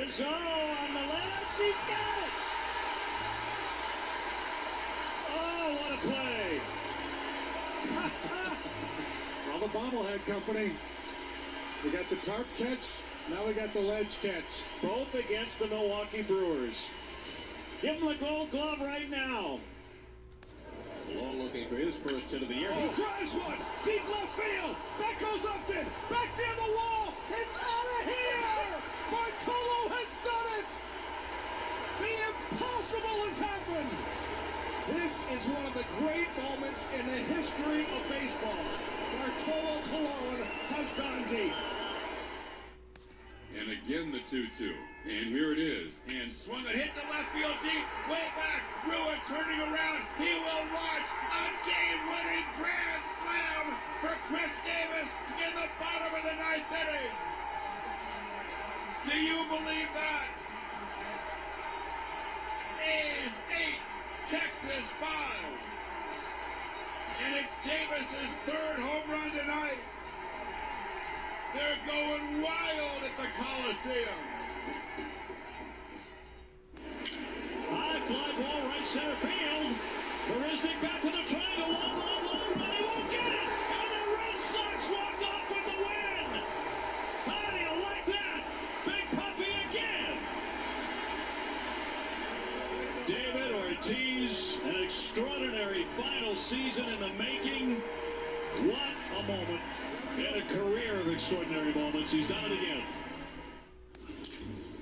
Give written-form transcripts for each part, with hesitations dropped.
Rizzo on the left. He's got it. Oh, what a play. Well, the bobblehead company. We got the tarp catch. Now we got the ledge catch. Both against the Milwaukee Brewers. Give him the gold glove right now. Malone looking for his first hit of the year. He drives one. Deep left field. Back goes Upton. Back near the wall. It's out of here. Bartolo has done it. The impossible has happened. This is one of the great moments in the history of baseball. Bartolo Colon has gone deep. And again the 2-2. And here it is. And swung and hit the left field deep. Way back. Ruin turning around. He will watch a game-winning grand slam for Chris Davis in the bottom of the ninth inning. Do you believe that? A's 8, Texas 5. And it's Davis's third home run tonight. They're going wild at the Coliseum. High fly ball right center field. Marisnik back to the triangle. Long run. He won't get it. And the Red Sox walk off with the win. How do you like that? Big puppy again. David Ortiz, an extraordinary final season in the making. What a moment. And a career of extraordinary moments. He's done it again.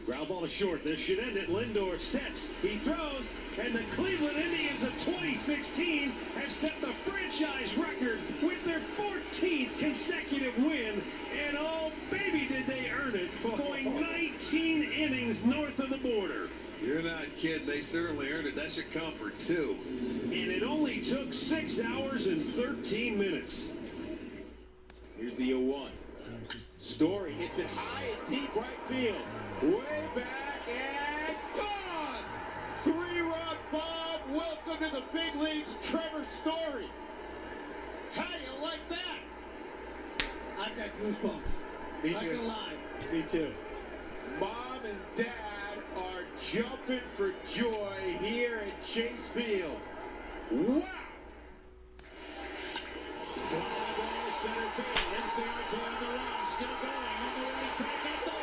Ground ball to short. This should end it. Lindor sets. He throws. And the Cleveland Indians of 2016 have set the franchise record with their 14th consecutive win. And oh, baby, did they earn it. Going 19 innings north of the border. You're not kidding. They certainly earned it. That should come for 2. And it only took 6 hours and 13 minutes. Here's the 0-1. Story hits it high and deep right field. Way back and gone! 3-run bomb. Welcome to the big leagues, Trevor Story. How do you like that? I got goosebumps. Me Not too. gonna lie. Me too. Mom and Dad are jumping for joy here at Chase Field. Wow! Fly ball center field. NCR on the run. Still going. On the right track. At the wall.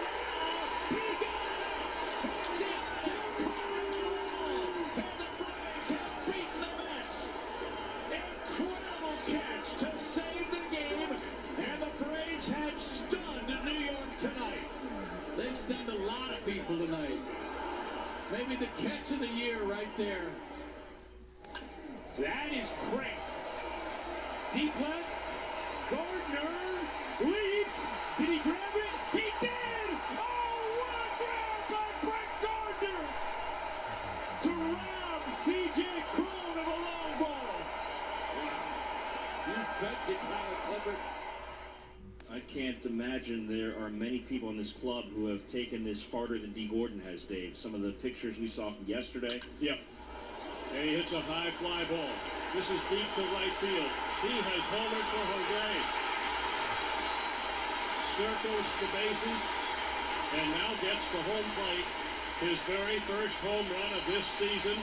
He got it. It's into Cardinals. And the Braves have beaten the Mets. Incredible catch to save the game. And the Braves have stunned New York tonight. They've stunned a lot of people tonight. Maybe the catch of the year right there. That is cranked. Deep left. Gardner leaps. Did he grab it? He did! Oh, what a grab by Brett Gardner to rob C.J. Cron of a long ball. Wow. You betcha, Tyler Clippard. I can't imagine there are many people in this club who have taken this harder than D. Gordon has, Dave. Some of the pictures we saw from yesterday. Yep. And he hits a high fly ball. This is deep to right field. He has homered for Jose. Circles the bases and now gets to home plate. His very first home run of this season.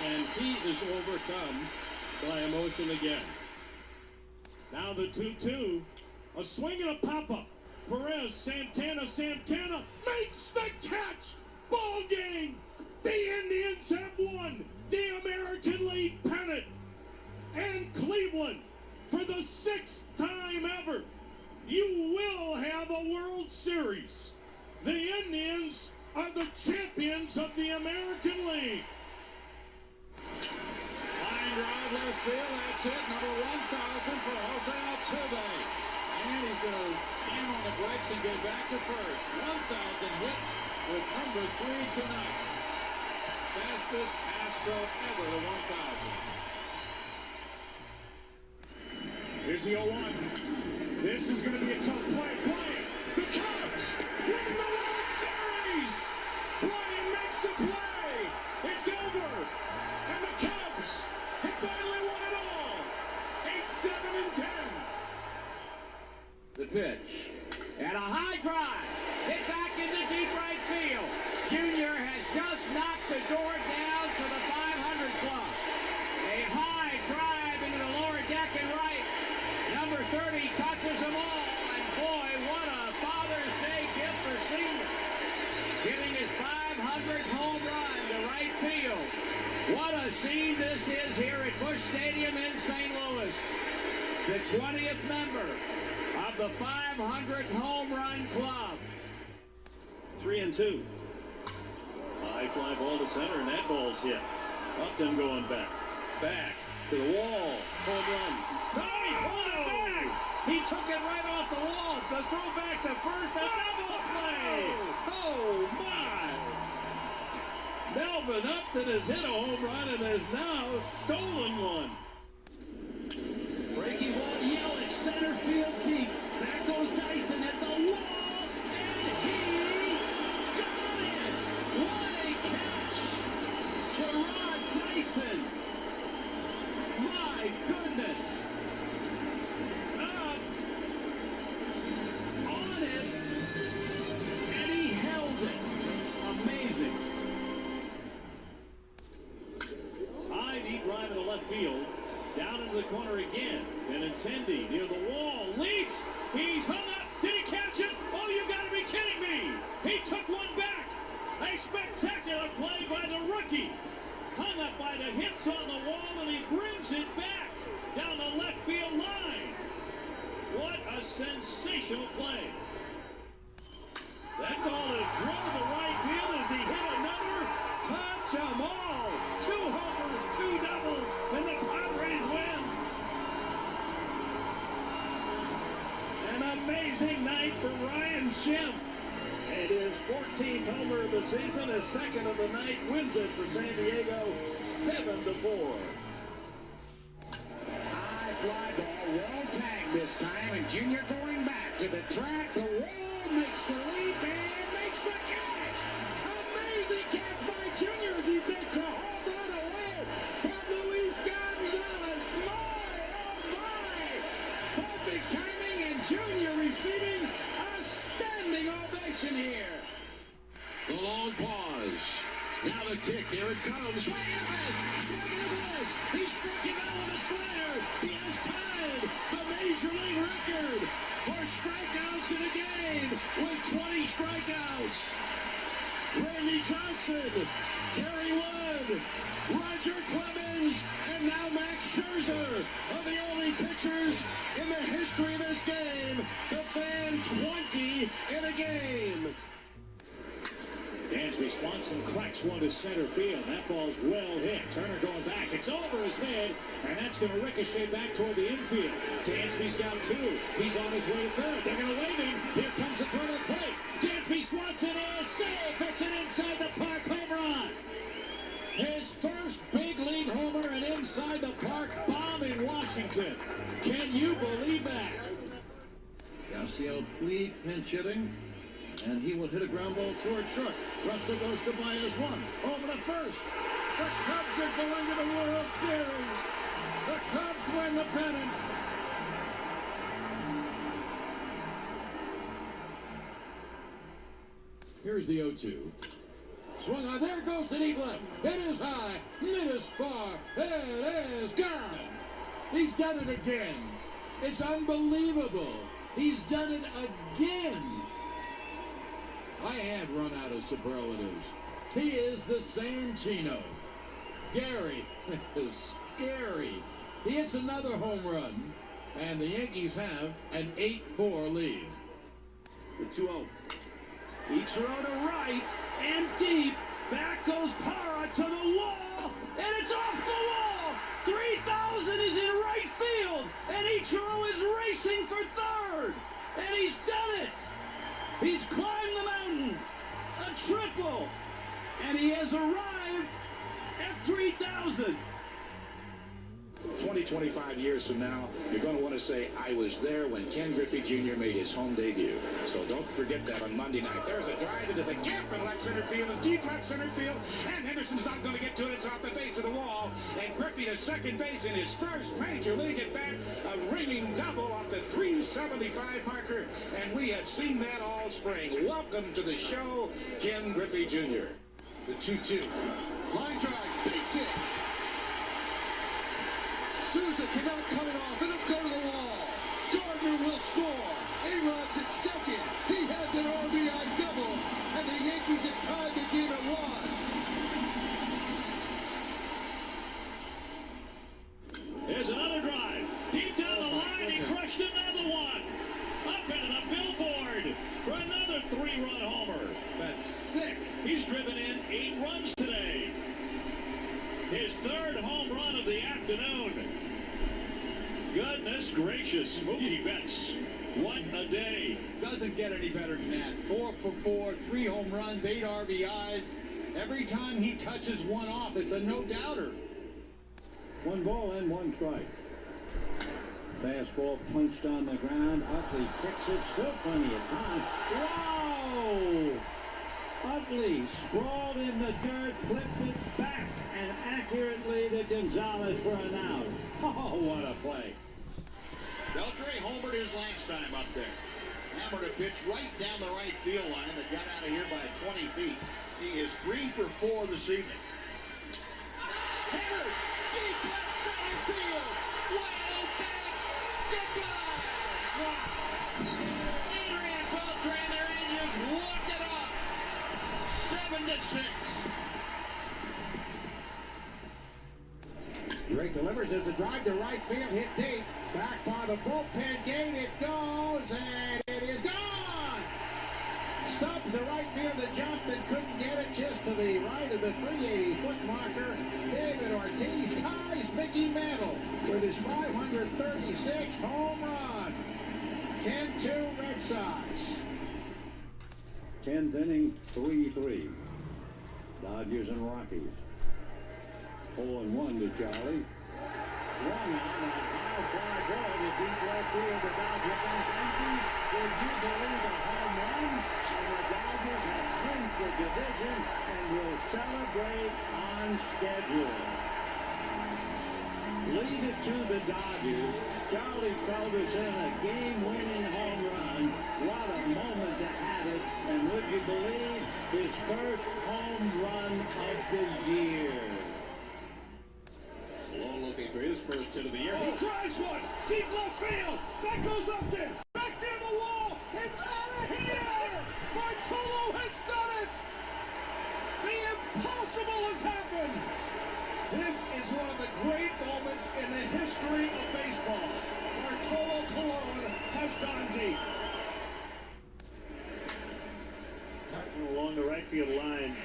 And he is overcome by emotion again. Now the 2-2. A swing and a pop-up. Perez, Santana makes the catch. Ball game. The Indians have won the American League pennant. And Cleveland, for the 6th time ever, you will have a World Series. The Indians are the champions of the American League. Line drive left field. That's it. Number 1,000 for Jose Altuve. And he's going to jam on the brakes and get back to first. 1,000 hits with number 3 tonight. Fastest Astro ever to 1,000. Here's the 0-1. This is going to be a tough play. Bryant, the Cubs win the World Series. Bryant makes the play. It's over. And the Cubs have finally won it all. 8-7-10. The pitch. And a high drive. Hit back into deep right field. knocked the door down to the 500 club. A high drive into the lower deck and right. Number 30 touches them all. And boy, what a Father's Day gift for Senior. Hitting his 500th home run to right field. What a scene this is here at Busch Stadium in St. Louis. The 20th member of the 500th home run club. 3-2. High fly ball to center, and that ball's hit. Upton going back. Back to the wall. Home run. No, he pulled it back. He took it right off the wall. The throw back to first. A double play. Oh, my. Melvin Upton has hit a home run and has now stolen one. Breaking ball, Yelich, center field deep. Back goes Dyson at the wall, and he got it! What a catch! Gerard Dyson! My goodness! Up, on it, and he held it. Amazing. High deep drive in the left field. Down into the corner again. Benintendi near the wall. Leaps. He's hung up. Did he catch it? Oh, you got to be kidding me. He took one back. A spectacular play by the rookie. Hung up by the hips on the wall, and he brings it back down the left field line. What a sensational play. That ball is drilled to right field as he hit another. Touch 'em all. 2 homers, 2 doubles, and the Padres win. An amazing night for Ryan Schimpf. And his 14th homer of the season, his second of the night, wins it for San Diego 7-4. High fly ball, well tagged this time, and Junior going back to the track. The wall makes the leap and makes the catch. Amazing catch by Junior as he takes a home run away from Luis Gonzalez. My. Perfect timing, and Junior receiving a standing ovation here. The long pause. Now the kick. Here it comes. Swing and a miss. Swing and a miss. He struck him out with a slider. He has tied the Major League record for strikeouts in a game with 20 strikeouts. Randy Johnson, Kerry Wood, Roger Clemens, and now Max Scherzer are the only pitchers in the history of this game to fan 20 in a game. Dansby Swanson cracks one to center field. That ball's well hit. Turner going back. It's over his head, and that's going to ricochet back toward the infield. Dansby's got 2. He's on his way to third. They're going to wave him. Here comes the throw to the plate. Dansby Swanson is safe. It's an inside the park home run. His first big league homer and inside the park bomb in Washington. Can you believe that? Yasiel Puig pinch hitting. And he will hit a ground ball toward short. Russell goes to minus 1. Over to first. The Cubs are going to the World Series. The Cubs win the pennant. Here's the 0-2. Swung on. There goes the deep left. It is high. It is far. It is gone. He's done it again. It's unbelievable. He's done it again. I had run out of superlatives. He is the same Chino. Gary is scary. He hits another home run, and the Yankees have an 8-4 lead. The 2-0. Ichiro to right and deep. Back goes Parra to the wall, and it's off the wall. 3,000 is in right field, and Ichiro is racing for third, and he's done it. He's climbed the mountain, a triple, and he has arrived at 3,000. 20, 25 years from now, you're going to want to say, I was there when Ken Griffey Jr. made his home debut. So don't forget that on Monday night. There's a drive into the gap in left center field and deep left center field, and Henderson's not going to get to it. It's off the base of the wall, and Griffey to second base in his first major league at bat, a ringing double off the 375 marker, and we have seen that all spring. Welcome to the show, Ken Griffey Jr. The 2-2. Line drive, base hit. Souza cannot cut it off. It'll go to the wall. Gardner will score. A-Rod's at second. He has an RBI double, and the Yankees have tied the game at 1. Here's another drive. Deep down the line, he crushed another one. Up into the billboard for another 3-run homer. That's sick. He's driven in 8 runs today. His 3rd home run of the afternoon. Goodness gracious, Mookie Betts. What a day. Doesn't get any better than that. 4 for 4, 3 home runs, 8 RBIs. Every time he touches one off, it's a no-doubter. 1 ball and 1 strike. Fastball punched on the ground. Utley kicks it. Still plenty of time. Wow! Utley sprawled in the dirt, flipped it back, and accurately to Gonzalez for an out. Oh, what a play. Beltre homered his last time up there. Hammered a pitch right down the right field line that got out of here by 20 feet. He is 3 for 4 this evening. Hammered! Deep left center field! Wild back! Goodbye! Wow! Adrian Beltre and their Angels walk it off! 7-6. Drake delivers as a drive to right field, hit deep. Back by the bullpen gate, it goes, and it is gone! Stubbs, the right fielder, jumped and couldn't get it just to the right of the 380-foot marker. David Ortiz ties Mickey Mantle with his 536th home run. 10-2 Red Sox. 10th inning, 3-3. Dodgers and Rockies. 0-1 to Charlie. Swung on a high fly ball to deep left field. The Dodgers and Yankees. Would you believe a home run? And the Dodgers have clinched the division and will celebrate on schedule. Lead it to the Dodgers. Charlie Felderson, a game-winning home run. What a moment to have it. And would you believe his first home run of the year? Malone looking for his first hit of the year. He drives one. Deep left field. Back goes Upton. Back near the wall. It's out of here. Bartolo has done it. The impossible has happened. This is one of the great moments in the history of baseball. Bartolo Colon has gone deep. Along the right field line.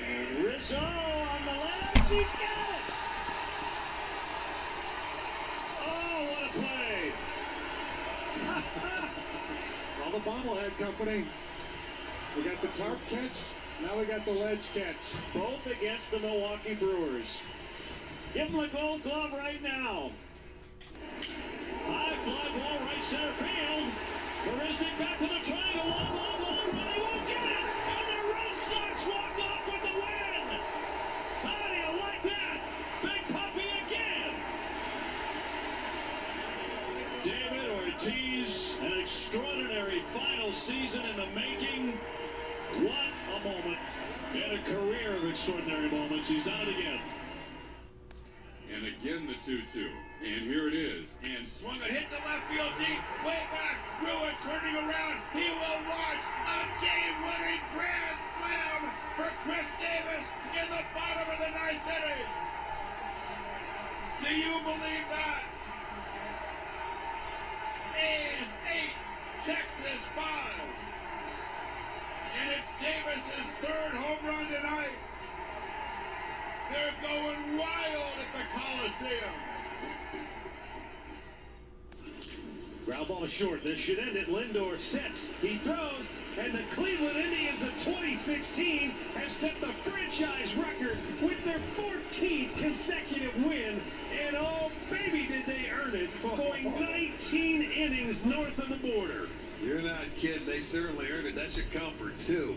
And Rizzo on the left. He's got it. Oh, what a play. Well, the bobblehead company. We got the tarp catch. Now we got the ledge catch. Both against the Milwaukee Brewers. Give him the gold glove right now. High fly ball right center field. Marisnik back to the triangle. Long run. He won't get it. And the Red Sox walk off with the win. How do you like that? Big puppy again. David Ortiz, an extraordinary final season in the making. What a moment. And a career of extraordinary moments. He's done it again. And again the 2-2. And here it is. And swung and hit the left field deep. Way back. Ruiz turning around. He will watch a game-winning grand slam for Chris Davis in the bottom of the 9th inning. Do you believe that? A's 8, Texas 5. And it's Davis's 3rd home run tonight. They're going wild at the Coliseum. Ground ball to short. This should end it. Lindor sets. He throws. And the Cleveland Indians of 2016 have set the franchise record with their 14th consecutive win. And oh, baby, did they earn it, going 19 innings north of the border. You're not kidding. They certainly earned it. That should come for 2.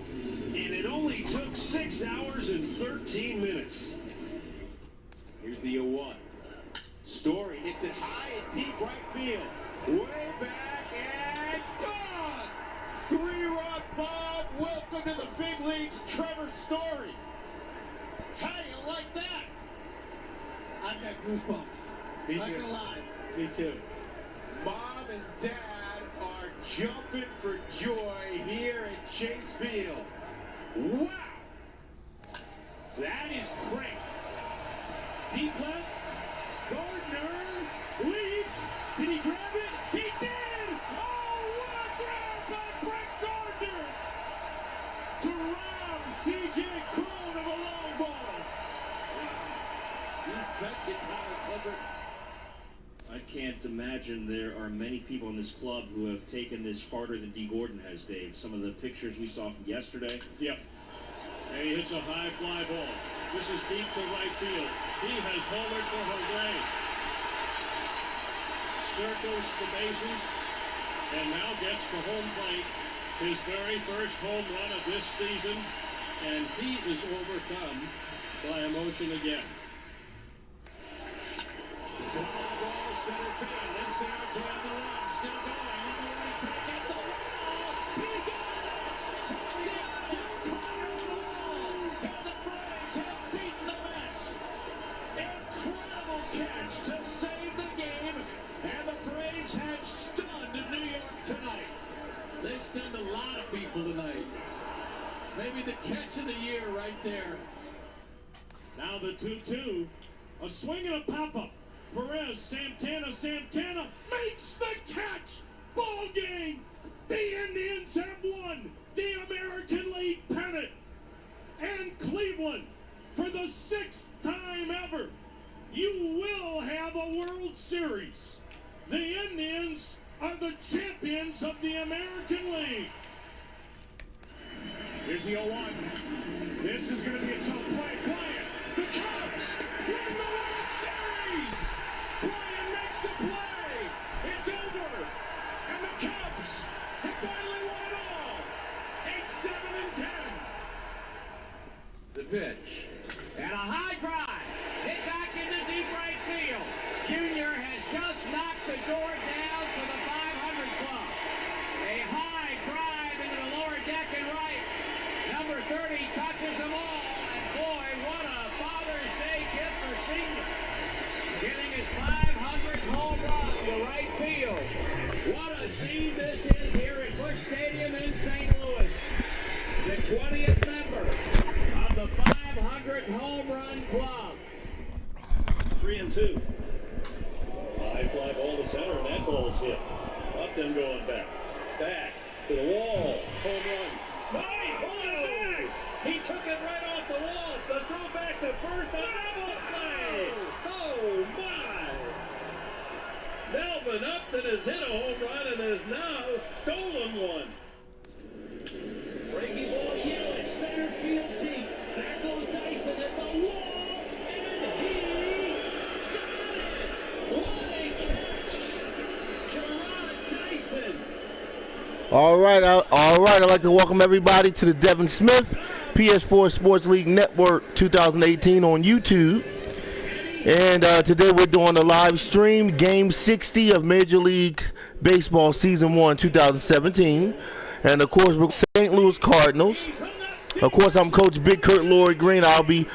And it only took 6 hours and 13 minutes. Here's the 0-1. Story hits it high and deep right field. Way back and gone! 3-run bomb. Welcome to the big leagues, Trevor Story. How do you like that? I've got goosebumps. Me Not too. gonna lie. Me too. Mom and Dad are jumping for joy here at Chase Field. Wow! That is great. Deep left. Gardner leaps. Did he grab it? He did! Oh, what a grab by Brett Gardner! To round C.J. Cron of a long ball. You betcha, Tyler Clippard. I can't imagine there are many people in this club who have taken this harder than D. Gordon has, Dave. Some of the pictures we saw from yesterday. Yep. And he hits a high fly ball. This is deep to right field. He has homered for Jose. Circles the bases and now gets to home plate. His very first home run of this season. And he is overcome by emotion again. Fly ball center field. It's there to on the run. Still going. On the right track at the wall. He got it! C.J. Cron! And the Braves have beaten the Mets. Incredible catch to save the game. And the Braves have stunned New York tonight. They've stunned a lot of people tonight. Maybe the catch of the year right there. Now the 2-2. A swing and a pop-up. Perez, Santana makes the catch. Ball game. The Indians have won the American League pennant. And Cleveland, for the 6th time ever, you will have a World Series. The Indians are the champions of the American League. Here's the 0-1. This is going to be a tough play. Bryant, the Cubs win the World Series. Bryant makes the play. It's over. And the Cubs have finally won it all. 8-7-10. The pitch. And a high drive. Hit back into deep right field. Junior has just knocked the door down to the 500 club. A high drive into the lower deck and right. Number 30 touches them all. And boy, what a Father's Day gift for Senior. Getting his 500th home run to right field. What a scene this is here at Busch Stadium in St. Louis. The 20th member of the 500 home run club. 3-2. High fly ball to center, and that ball's hit. Up and going back. Back to the wall. Home run. Hey, hold it back! He took it right off the wall. The throw back to first. A double play! Oh, my! Melvin Upton has hit a home run and has now stolen one. Breaking ball, Yelich, center field deep. There goes Dyson at the wall, and he got it! What a catch! Gerard Dyson. All right. I'd like to welcome everybody to the Devin Smith PS4 Sports League Network 2018 on YouTube. And today we're doing a live stream, Game 60 of Major League Baseball Season 1 2017. And, of course, we're St. Louis Cardinals. Of course, I'm Coach Big Kurt Lloyd Green. I'll be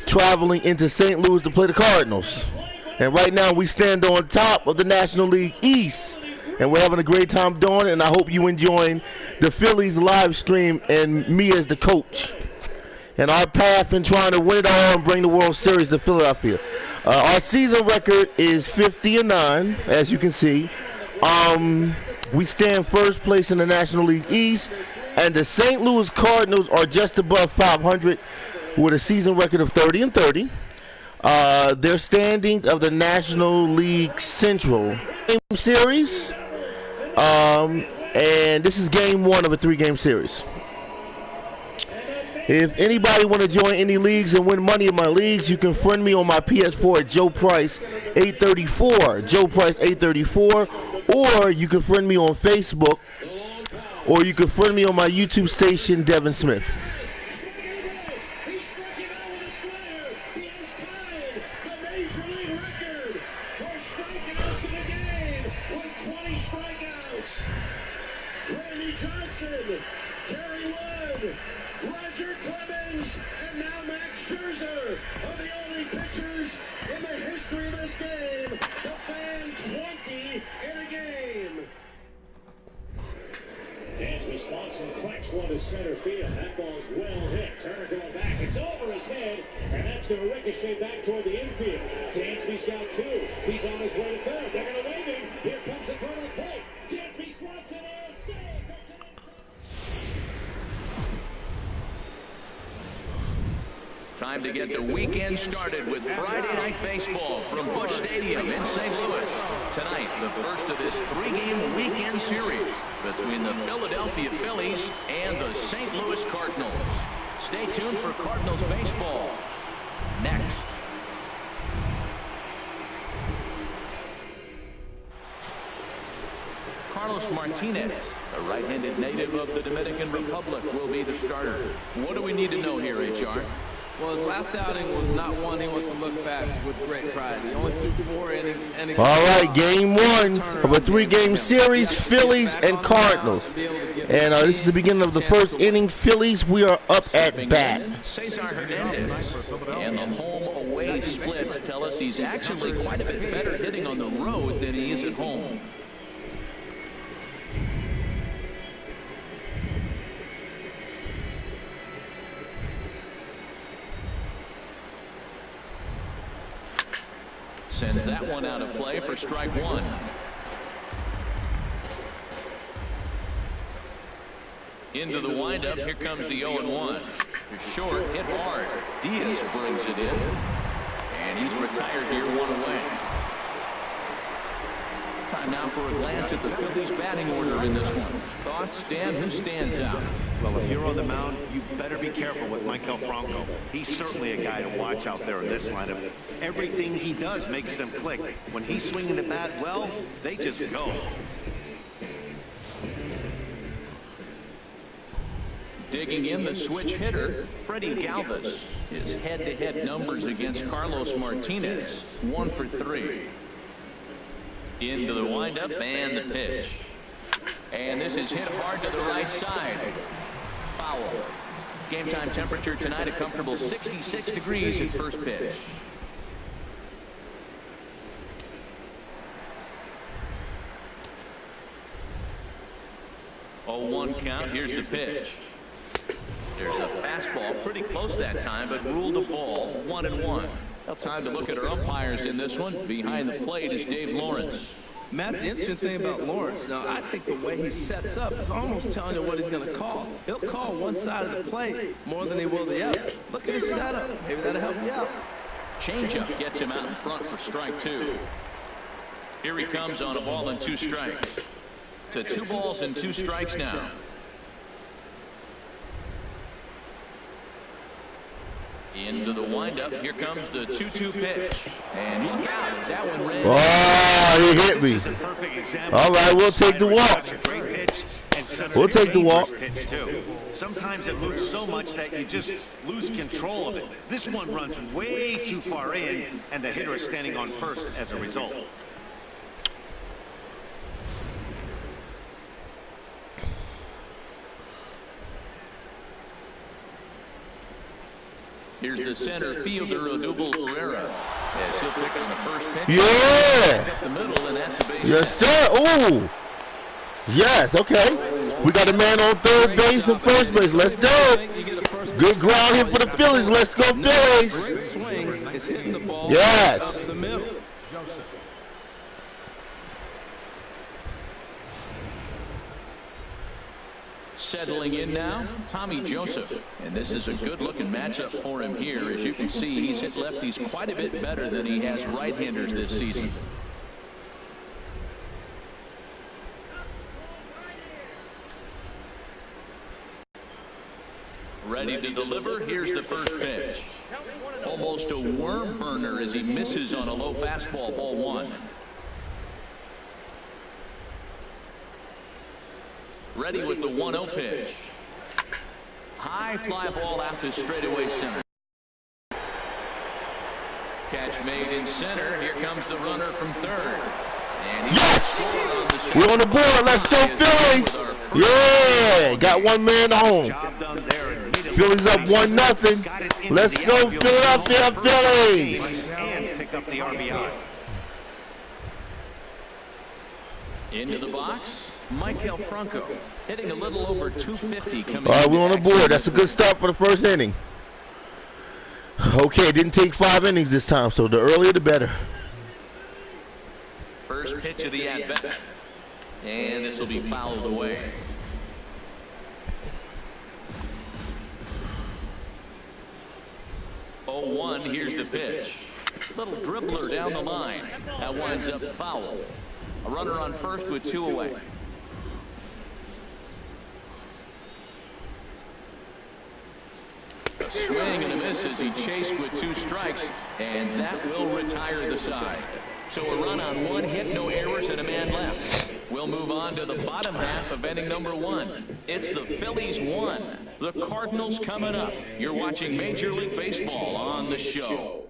traveling into St. Louis to play the Cardinals. And right now we stand on top of the National League East. And we're having a great time doing it. And I hope you enjoying the Phillies live stream and me as the coach. And our path in trying to win it all and bring the World Series to Philadelphia. Our season record is 50-9, as you can see. We stand first place in the National League East, and the St. Louis Cardinals are just above 500 with a season record of 30-30. Their standings of the National League Central game series, and this is game 1 of a 3-game series. If anybody want to join any leagues and win money in my leagues, you can friend me on my PS4 at Joe Price 834, Joe Price 834, or you can friend me on Facebook, or you can friend me on my YouTube station, Devin Smith. Randy Johnson, Kerry Wood, Roger Clemens, and now Max Scherzer are the only pitchers in the history of this game to fan 20 in a game. Dansby Swanson cracks one to center field. That ball's well hit. Turner going back. It's over his head, and that's going to ricochet back toward the infield. Dansby's got two. He's on his way to third. They're going to wave him. Here comes the throw to the plate. Dansby Swanson is safe. Time to get the weekend started with Friday Night Baseball from Busch Stadium in St. Louis. Tonight, the first of this three-game weekend series between the Philadelphia Phillies and the St. Louis Cardinals. Stay tuned for Cardinals baseball next. Carlos Martinez, a right-handed native of the Dominican Republic, will be the starter. What do we need to know here, HR? Well, his last outing was not one he wants to look back with great pride. He only threw 4 innings. All right, game one of a three-game series, Phillies and Cardinals. And this is the beginning of the first inning. Phillies, we are up at bat. Cesar Hernandez. And the home-away splits tell us he's actually quite a bit better hitting on the road than he is at home. Sends that one out of play for strike one. Into the windup. Here comes the 0-1. Short, hit hard. Diaz brings it in. And he's retired here, one away. Time now for a glance at the Phillies batting order in this one. Thoughts, Dan? Who stands out? Well, if you're on the mound, you better be careful with Michael Franco. He's certainly a guy to watch out there in this lineup. Everything he does makes them click. When he's swinging the bat well, they just go. Digging in the switch hitter, Freddie Galvis. His head-to-head numbers against Carlos Martinez, 1 for 3. Into the windup and the pitch. And this is hit hard to the right side. Foul. Game time temperature tonight, a comfortable 66 degrees at first pitch. 0-1 count. Here's the pitch. There's a fastball pretty close that time, but ruled a ball. 1-1. Well, time to look at our umpires in this one. Behind the plate is Dave Lawrence. Matt, the interesting thing about Lawrence, now I think the way he sets up is almost telling you what he's going to call. He'll call one side of the plate more than he will the other. Look at his setup. Maybe that'll help you out. Changeup gets him out in front for strike 2. Here he comes on a ball and 2 strikes. To 2 balls and 2 strikes now. Into the windup. Here comes the 2-2 pitch. And look out. Is that one red? Oh, he hit me. All right, we'll take the walk. We'll take the walk. Sometimes it moves so much that you just lose control of it. This one runs way too far in, and the hitter is standing on first as a result. Here's the center fielder, Odubel Herrera. Yes, he'll pick on the first pitch. Yeah. Up the middle, and that's a base. Yes, sir. Ooh. Yes, okay. We got a man on third base and first base. Let's do it. Good ground here for the Phillies. Let's go, Phillies. Great swing is hitting the ball yes. up the middle. Settling in now, Tommy Joseph. And this is a good-looking matchup for him here. As you can see, he's hit lefties quite a bit better than he has right-handers this season. Ready to deliver. Here's the first pitch. Almost a worm burner as he misses on a low fastball, ball 1. Ready with the 1-0 pitch. High fly ball out to straightaway center. Catch made in center. Here comes the runner from third. Yes! We're on the board. Let's go, Phillies. Yeah, got one man home. Phillies up 1-0. Let's go, Philadelphia Phillies. And pick up the RBI. Into the box, Michael Franco, hitting a little over 250 coming. All right, we're on the board. That's a good start for the first inning. Okay, it didn't take 5 innings this time, so the earlier the better. First pitch of the at-bat, and this will be fouled away. Oh, 1, here's the pitch. Little dribbler down the line. That winds up foul. A runner on first with 2 away. A swing and a miss as he chased with 2 strikes, and that will retire the side. So a run on 1 hit, no errors, and a man left. We'll move on to the bottom half of inning number 1. It's the Phillies 1, the Cardinals coming up. You're watching Major League Baseball on the show.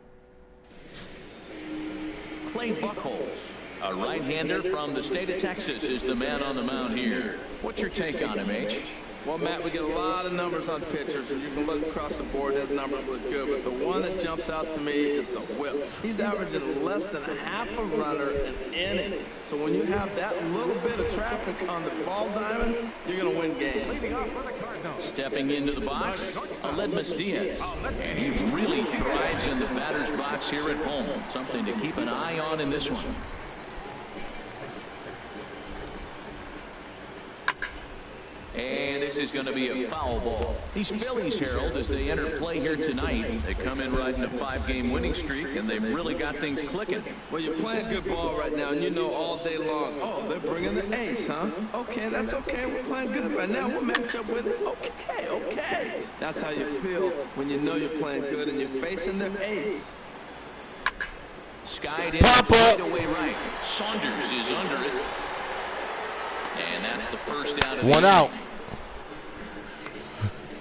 Clay Buchholz, a right-hander from the state of Texas, is the man on the mound here. What's your take on him, H? Well, Matt, we get a lot of numbers on pitchers, and you can look across the board, his numbers look good, but the one that jumps out to me is the whip. He's averaging less than half a runner an inning. So when you have that little bit of traffic on the ball diamond, you're going to win games. Stepping into the box, Aledmus Diaz. And he really thrives in the batter's box here at home. Something to keep an eye on in this one. And this is going to be a foul ball. These Phillies, Harold, as they enter play here tonight, they come in riding a 5-game winning streak, and they've really got things clicking. Well, you're playing good ball right now, and you know all day long, oh, they're bringing the ace, huh? Okay, that's okay. We're playing good right now. We'll match up with it. Okay, okay. That's how you feel when you know you're playing good and you're facing the ace. Skied in straight away right. Saunders is under it. And that's the first out of the 1 out.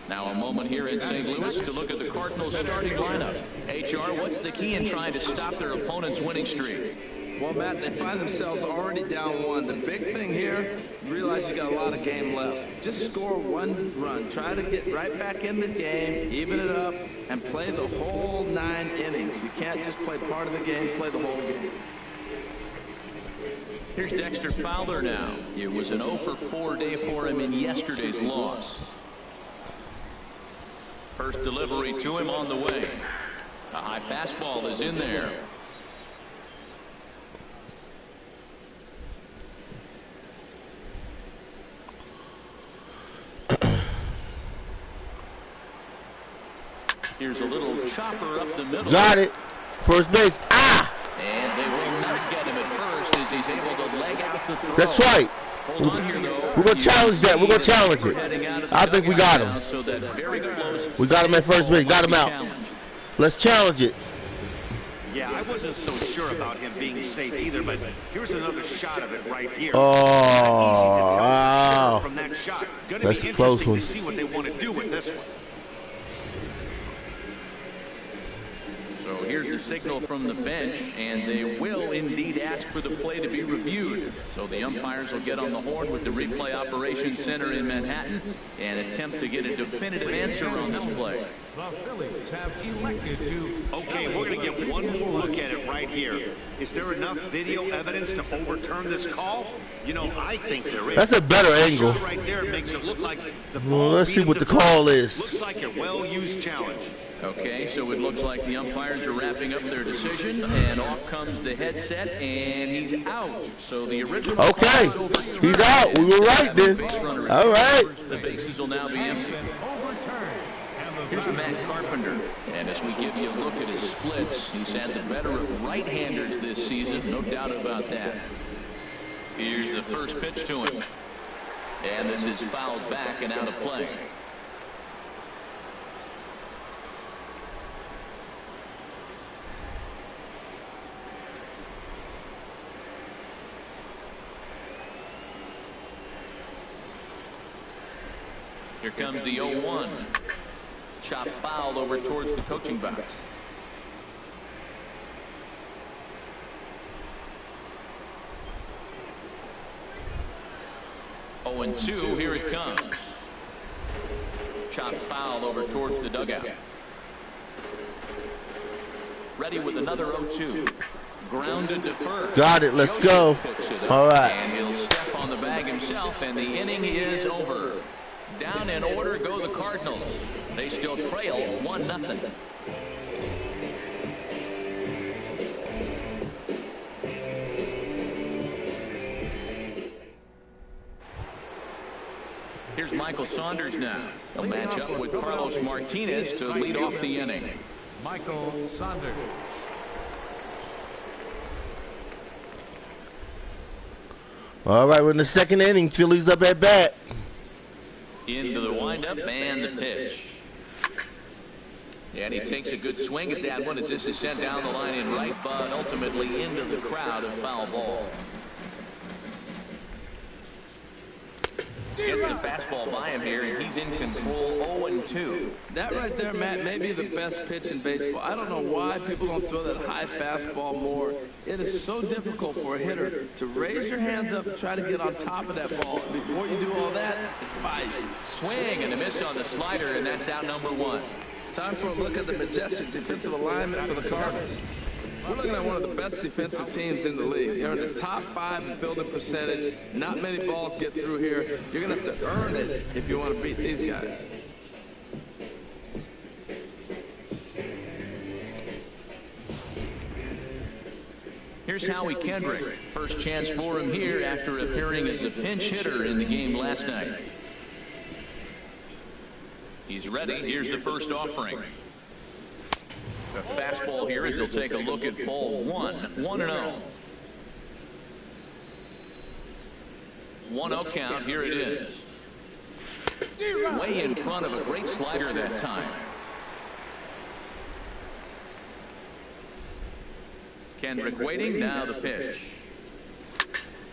Now a moment here in St. Louis to look at the Cardinals starting lineup. HR, what's the key in trying to stop their opponent's winning streak? Well, Matt, they find themselves already down 1. The big thing here, you realize you got a lot of game left. Just score 1 run. Try to get right back in the game, even it up, and play the whole 9 innings. You can't just play part of the game, play the whole game. Here's Dexter Fowler now. It was an 0-for-4 day for him in yesterday's loss. First delivery to him on the way. A high fastball is in there. Here's a little chopper up the middle. Got it. First base. Ah! And they will not get him at first as he's able to leg out the throw. That's right. Hold on here, though. We're going to challenge that. We're going to challenge it. I think we got him. So that very close. We got him at first base. Got him out. Let's challenge it. Yeah, I wasn't so sure about him being safe either, but here's another shot of it right here. Oh, wow. From that shot. That's a close one. To see what they want to do with this one. So here's the signal from the bench, and they will indeed ask for the play to be reviewed. So the umpires will get on the horn with the replay operations center in Manhattan and attempt to get a definitive answer on this play. The Phillies have elected to. Okay, we're going to get one more look at it right here. Is there enough video evidence to overturn this call? You know, I think there is. That's a better angle. The shot right there makes it look like the Well, ball let's see what the call is. Looks like a well-used challenge. Okay, so it looks like the umpires are wrapping up their decision, and off comes the headset, and he's out. So the original. Okay, he's out. We were right then. All right. The bases will now be empty. Here's Matt Carpenter, and as we give you a look at his splits, he's had the better of right-handers this season, no doubt about that. Here's the first pitch to him, and this is fouled back and out of play. Here comes the 0-1. Chop foul over towards the coaching box. 0-2, here it comes. Chopped foul over towards the dugout. Ready with another 0-2. Grounded to first. Got it. Let's go. All right. And he'll step on the bag himself, and the inning is over. Down in order go the Cardinals. They still trail 1-0. Here's Michael Saunders now. He'll match up with Carlos Martinez to lead off the inning. Michael Saunders. All right, we're in the second inning. Phillies up at bat. Into the windup and the pitch. And he takes a good swing at that one as this is sent down the line in right, but ultimately into the crowd, a foul ball. Gets the fastball by him here, and he's in control. 0-2. That right there, Matt, may be the best pitch in baseball. I don't know why people don't throw that high fastball more. It is so difficult for a hitter to raise your hands up and try to get on top of that ball. Before you do all that, it's by you. Swing and a miss on the slider, and that's out number 1. Time for a look at the majestic defensive alignment for the Cardinals. We're looking at one of the best defensive teams in the league. They're in the top 5 in fielding percentage. Not many balls get through here. You're going to have to earn it if you want to beat these guys. Here's Howie Kendrick. First chance for him here after appearing as a pinch hitter in the game last night. He's ready. Here's the first offering. A fastball here as he'll take a look at ball 1. 1-0. 1-0 count. Here it is. Way in front of a great slider that time. Kendrick waiting. Now the pitch.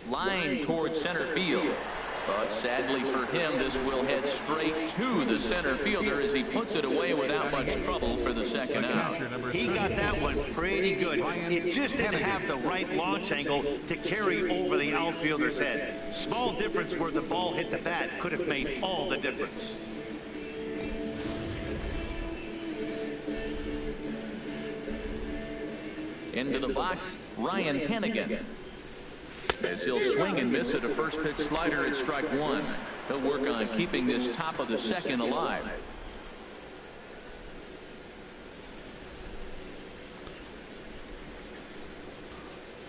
Line towards center field. But sadly for him, this will head straight to the center fielder as he puts it away without much trouble for the second out. He got that one pretty good. It just didn't have the right launch angle to carry over the outfielder's head. Small difference where the ball hit the bat could have made all the difference. Into the box, Ryan Hennigan. As he'll swing and miss at a first pitch slider at strike 1. He'll work on keeping this top of the second alive.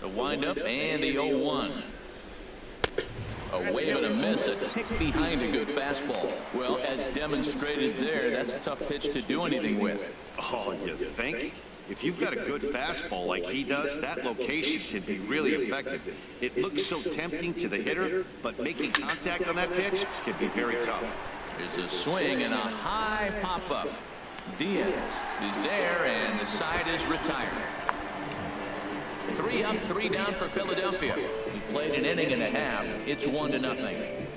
The windup and the 0-1. A wave and a miss, a tick behind a good fastball. Well, as demonstrated there, that's a tough pitch to do anything with. Oh, you think? If you've got a good fastball like he does, that location can be really effective. It looks so tempting to the hitter, but making contact on that pitch can be very tough. There's a swing and a high pop-up. Diaz is there, and the side is retired. 3 up, 3 down for Philadelphia. He played an inning and a half. It's 1-0.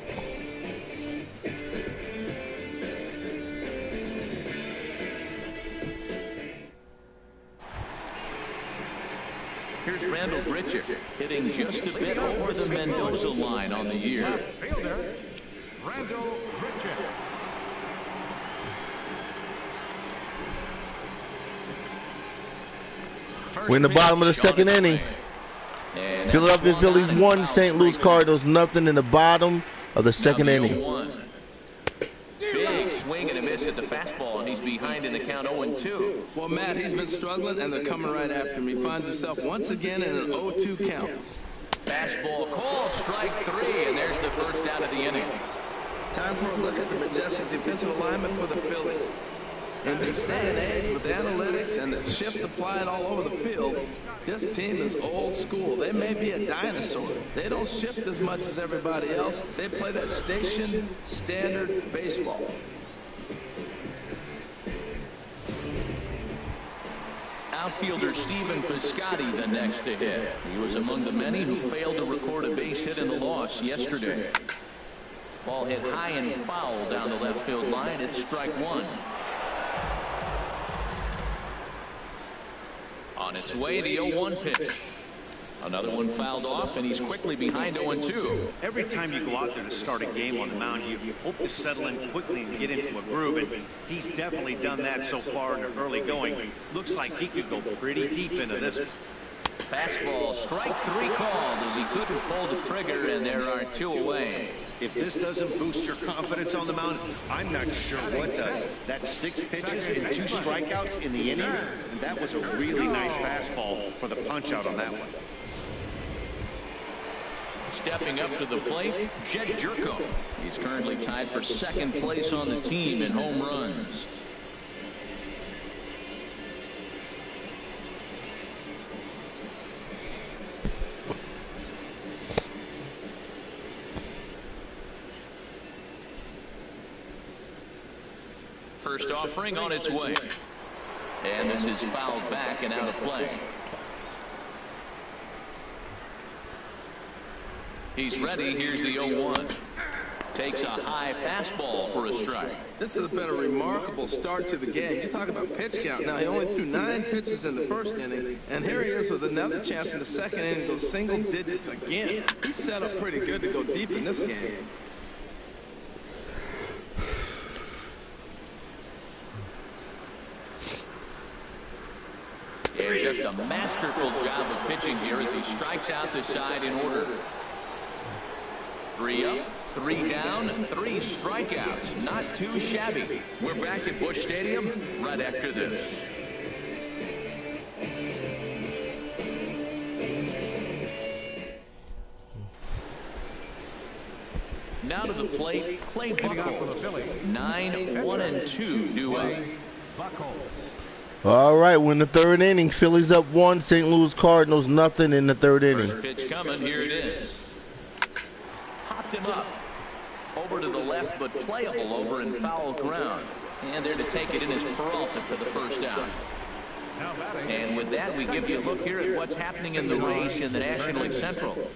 Here's Randall Grichuk hitting just a bit over the Mendoza line on the year. Fielder, Randall Grichuk. We're in the bottom of the second inning. Philadelphia Phillies 1, St. Louis Cardinals nothing in the bottom of the second inning. Big swing and a miss at the fastball, and he's behind in the count 0-2. Well, Matt, he's been struggling, and they're coming right after him. He finds himself once again in an 0-2 count. Fastball called, strike 3, and there's the first out of the inning. Time for a look at the majestic defensive alignment for the Phillies. In this day and age, with analytics and the shift applied all over the field, this team is old school. They may be a dinosaur. They don't shift as much as everybody else. They play that station standard baseball. Outfielder Stephen Piscotty the next to hit. He was among the many who failed to record a base hit in the loss yesterday. Ball hit high and foul down the left field line. It's strike 1. On its way, the 0-1 pitch. Another one fouled off, and he's quickly behind 0-2. Every time you go out there to start a game on the mound, you hope to settle in quickly and get into a groove, and he's definitely done that so far in the early going. Looks like he could go pretty deep into this one. Fastball, strike 3 called as he couldn't pull the trigger, and there are 2 away. If this doesn't boost your confidence on the mound, I'm not sure what does. That's 6 pitches and 2 strikeouts in the inning, and that was a really nice fastball for the punch out on that one. Stepping up to the plate, Jed Jerko. He's currently tied for 2nd place on the team in home runs. First offering on its way. And this is fouled back and out of play. He's ready. Here's the 0-1. Takes a high fastball for a strike. This has been a remarkable start to the game. You talk about pitch count. Now, he only threw 9 pitches in the first inning, and here he is with another chance in the second inning to go single digits again. He's set up pretty good to go deep in this game. And just a masterful job of pitching here as he strikes out the side in order. 3 up, 3 down, 3 strikeouts. Not too shabby. We're back at Busch Stadium right after this. Now to the plate, Clay Buchholz. 9-1-2 due up. All right, we're in the 3rd inning. Phillies up 1, St. Louis Cardinals nothing in the 3rd inning. First pitch coming, here it is. Popped him up. Over to the left, but playable over in foul ground. And there to take it in is Peralta for the first out. And with that, we give you a look here at what's happening in the race in the National League Central.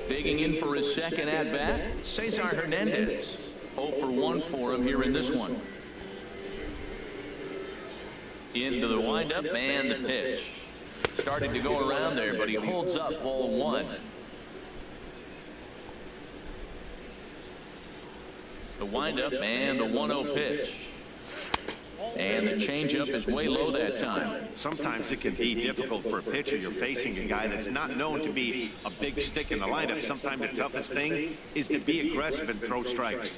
Digging in for his second at-bat, Cesar Hernandez. 0 for 1 for him here in this one. Into the windup and the pitch. Started to go around there, but he holds up ball 1. The windup and the 1-0 pitch. And the changeup is way low that time. Sometimes it can be difficult for a pitcher. You're facing a guy that's not known to be a big stick in the lineup. Sometimes the toughest thing is to be aggressive and throw strikes.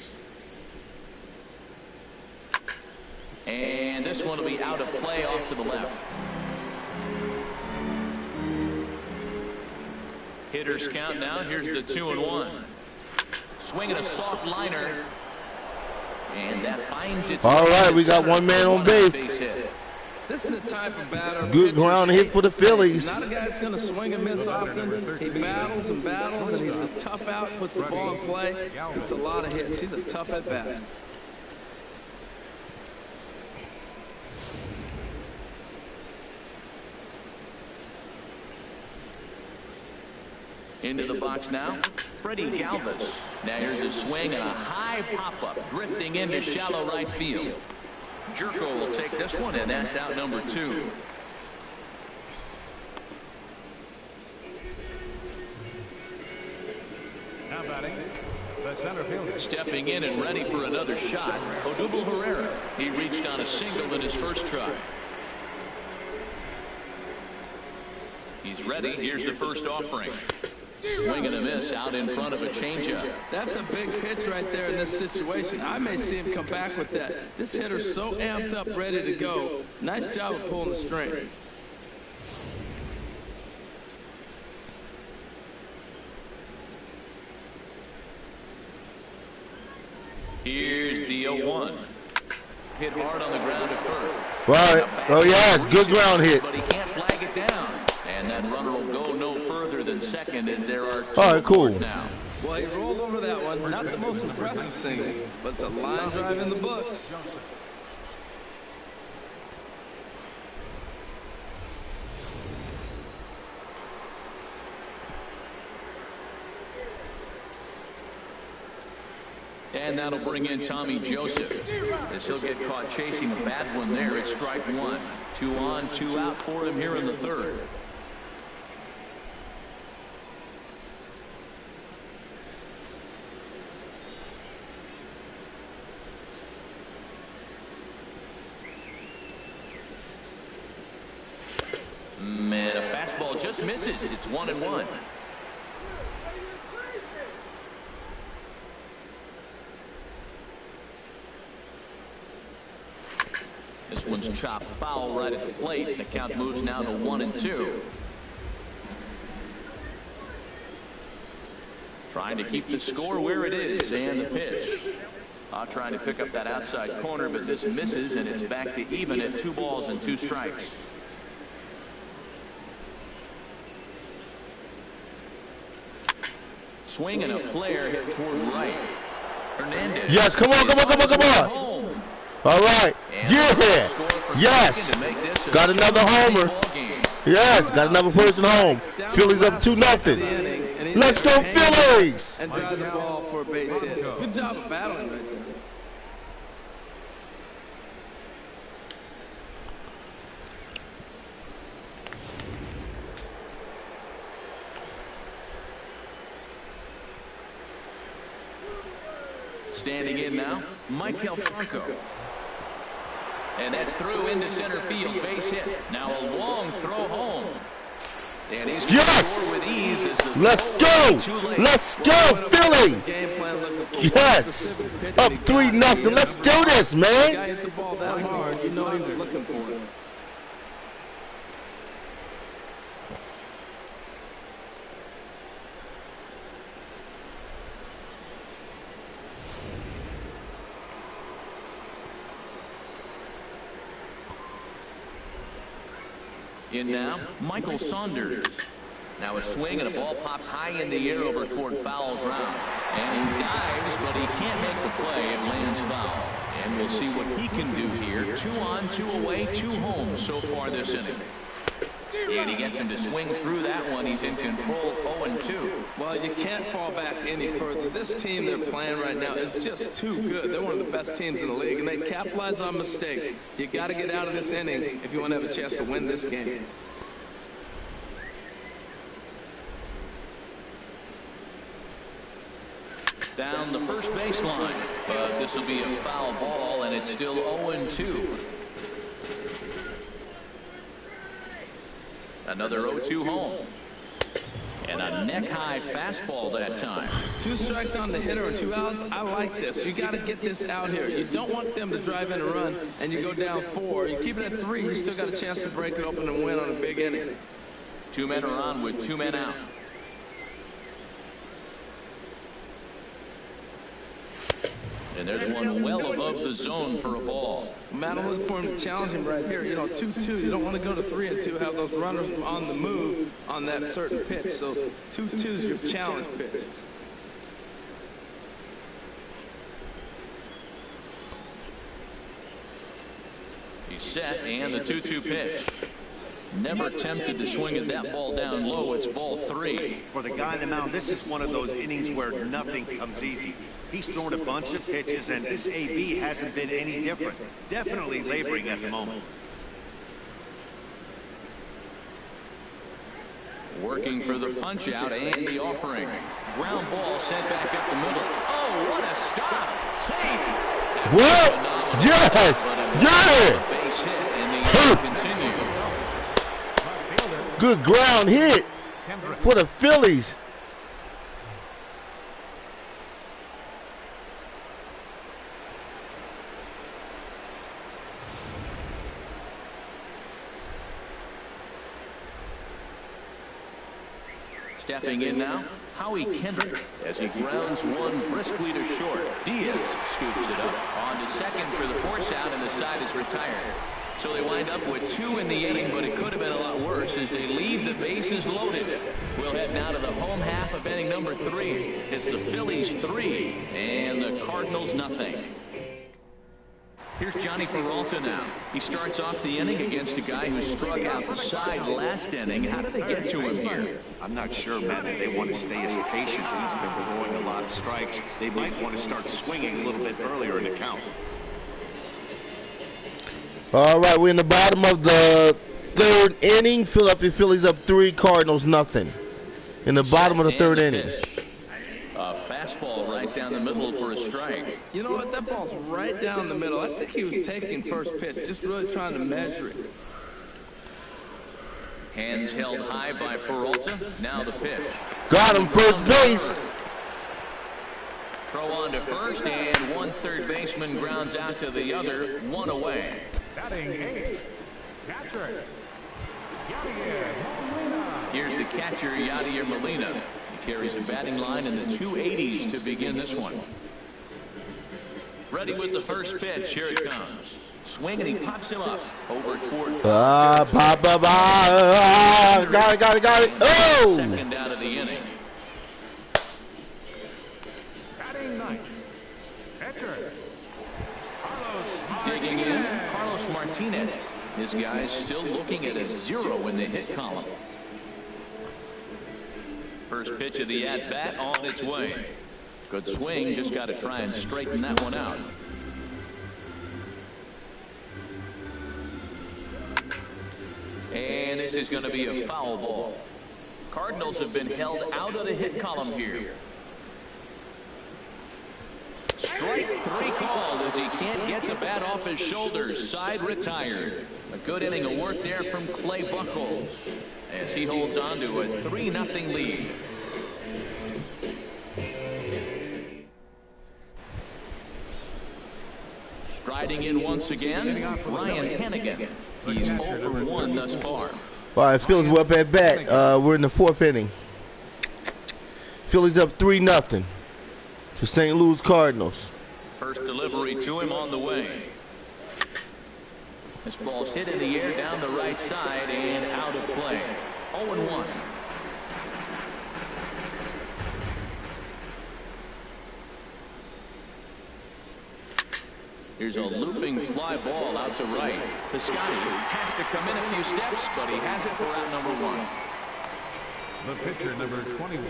And this one will be out of play off to the left. Hitters count now. Here's the 2-1. Swinging a soft liner. And that finds its all right, we got 1 man on base. This is the type of batter. Good ground hit for the Phillies. Not a guy that's going to swing and miss often. He battles and battles, and he's a tough out, puts the ball in play. It's a lot of hits. He's a tough at bat. Into the box now, Freddie Galvis. Now here's a swing and a high pop-up, drifting into shallow right field. Jerko will take this one, and that's out number 2. Now batting, the center fielder. Stepping in and ready for another shot, Odubel Herrera. He reached on a single in his first try. He's ready. Here's the first offering. Swing and a miss out in front of a changeup. That's a big pitch right there in this situation. I may see him come back with that. This hitter's so amped up, ready to go. Nice job of pulling the string. Here's the 0-1. Hit hard on the ground at first. Right. Oh, yes. Good ground hit. But he can't flag it down. And that runner will go no further than second as there are 2 all right, cool. now. Well, he rolled over that one. Not the most impressive single, but it's a line drive in the books. And that'll bring in Tommy Joseph, as he'll get caught chasing a bad one there. It's strike one. 2 on, 2 out for him here in the third. And a fastball just misses. It's 1-1. This one's chopped foul right at the plate. The count moves now to 1-2. Trying to keep the score where it is, and the pitch. Trying to pick up that outside corner, but this misses, and it's back to even at 2 balls and 2 strikes. Swing and a flare hit toward right. Hernandez. Yes, come on, come on, come on, come on. All right. Yeah. Yes. Got another homer. Yes, got another person home. Phillies up 2-0. Let's go, Phillies. And drive the ball for a base hit. Good job of battling right there. Standing in now, Michael Franco. And that's through into center field, base hit. Now a long throw home. And he's yes! with ease as the let's go! Let's go, Philly! Yes! Up 3-0. Let's do this, man! Guy hits the ball that hard, you know he was looking for it. In now, Michael Saunders. Now a swing and a ball popped high in the air over toward foul ground. And he dives, but he can't make the play. It lands foul. And we'll see what he can do here. 2 on, 2 away, 2 home so far this inning. And he gets him to swing through that one. He's in control, 0-2. Well, you can't fall back any further. This team they're playing right now is just too good. They're one of the best teams in the league, and they capitalize on mistakes. You got to get out of this inning if you want to have a chance to win this game. Down the first baseline, but this will be a foul ball, and it's still 0-2. Another 0-2 home. And a neck-high fastball that time. 2 strikes on the hitter and 2 outs. I like this. You got to get this out here. You don't want them to drive in a run and you go down 4. You keep it at 3, you still got a chance to break it open and win on a big inning. 2 men are on with 2 men out. And there's one well above the zone for a ball. Matt, I'm looking for him to challenge him right here. You know, 2-2. You don't want to go to 3-2, have those runners on the move on that certain pitch. So 2-2 is your challenge pitch. He's set, and the 2-2 pitch. Never tempted to swing at that ball down low. It's ball 3. For the guy on the mound, this is one of those innings where nothing comes easy. He's thrown a bunch of pitches, and this AB hasn't been any different. Definitely laboring at the moment. Working for the punch out and the offering. Ground ball sent back up the middle. Oh, what a stop. Safe. What? Yes. Yeah. Base hit, and the inning continues. Good ground hit for the Phillies. Stepping in now, Howie Kendrick as he grounds one briskly to short. Diaz scoops it up on to second for the force out, and the side is retired. So they wind up with 2 in the inning, but it could have been a lot worse as they leave the bases loaded. We'll head now to the home half of inning number 3. It's the Phillies 3 and the Cardinals nothing. Here's Johnny Peralta now. He starts off the inning against a guy who struck out the side last inning. How did they get to him here? I'm not sure, Matt, if they want to stay as patient. He's been throwing a lot of strikes. They might want to start swinging a little bit earlier in the count. All right, we're in the bottom of the third inning. Philadelphia Phillies up 3, Cardinals nothing. In the bottom of the third inning. A fastball right down the middle for a strike. You know what? That ball's right down the middle. I think he was taking first pitch, just really trying to measure it. Hands held high by Peralta. Now the pitch. Got him, first base. Throw on to first, and one third baseman grounds out to the other, 1 away. Batting 8, catcher, Here's the catcher, Yadier Molina. He carries a batting line in the 280s to begin this one. Ready with the first pitch. Here it comes. Swing, and he pops him up over toward. Got it. Oh! Second out of the inning. batting 9, catcher, Digging in, Carlos Martinez. This guy's still looking at a 0 in the hit column. First pitch of the at-bat on its way. Good swing, just got to try and straighten that one out. And this is going to be a foul ball. Cardinals have been held out of the hit column here. Strike 3 called as he can't get the bat off his shoulders. Side retired. A good inning of work there from Clay Buchholz as he holds on to a 3-0 lead. Striding in once again, Ryan Hannigan. He's 0 for 1 thus far. All right, Phillies were up at bat. We're in the 4th inning. Phillies up 3-0 to St. Louis Cardinals. First delivery to him on the way. This ball's hit in the air down the right side and out of play. 0-1. Here's a looping fly ball out to right. Piscotty has to come in a few steps, but he has it for out number 1. the pitcher, number 21,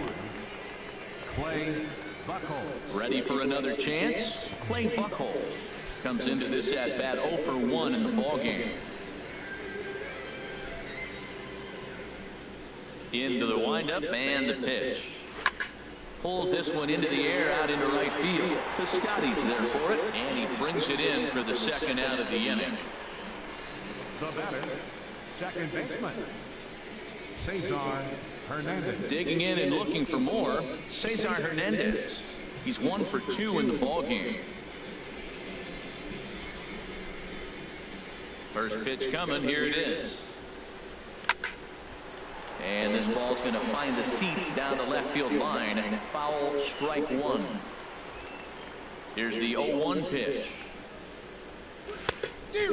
Clay Buchholz. Ready for another chance? Clay Buchholz comes into this at-bat 0 for 1 in the ballgame. Into the windup and the pitch. Pulls this one into the air out into right field. Piscotty's there for it, and he brings it in for the second out of the inning. The batter, second baseman, Cesar Hernandez. Digging in and looking for more, Cesar Hernandez. He's 1 for 2 in the ballgame. First pitch coming, here it is. And this ball's going to find the seats down the left field line, and foul, strike 1. Here's the 0-1 pitch.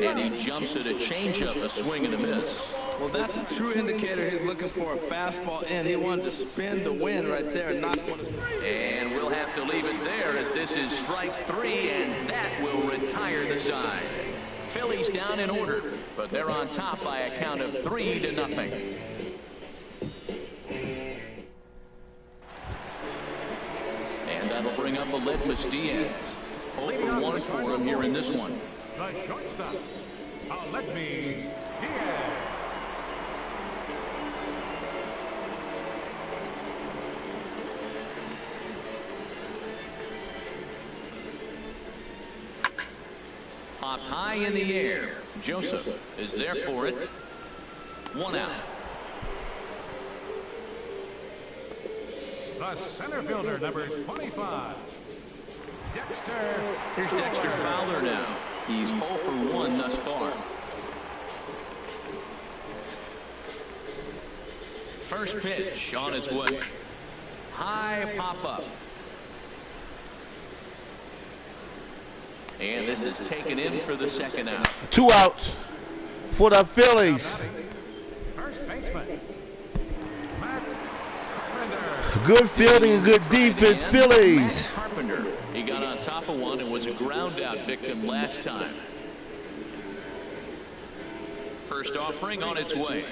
And he jumps at a changeup, a swing and a miss. Well, that's a true indicator he's looking for a fastball in. He wanted to spin the wind right there and not want to. And we'll have to leave it there as this is strike 3, and that will retire the side. Phillies down in order, but they're on top by a count of 3-0. And that'll bring up Aledmus Diaz. 0 for 1 for him here in this one. The shortstop, Aledmus Diaz. Popped high in the air. Joseph is there for it. 1 out. The center fielder, number 25, Dexter. Here's Dexter Fowler now. He's 0 for 1 thus far. First pitch on its way. High pop-up. And this is taken in for the second out. 2 outs for the Phillies. First baseman, Good fielding and good defense, Phillies. Carpenter. He got on top of one and was a ground out victim last time. First offering on its way.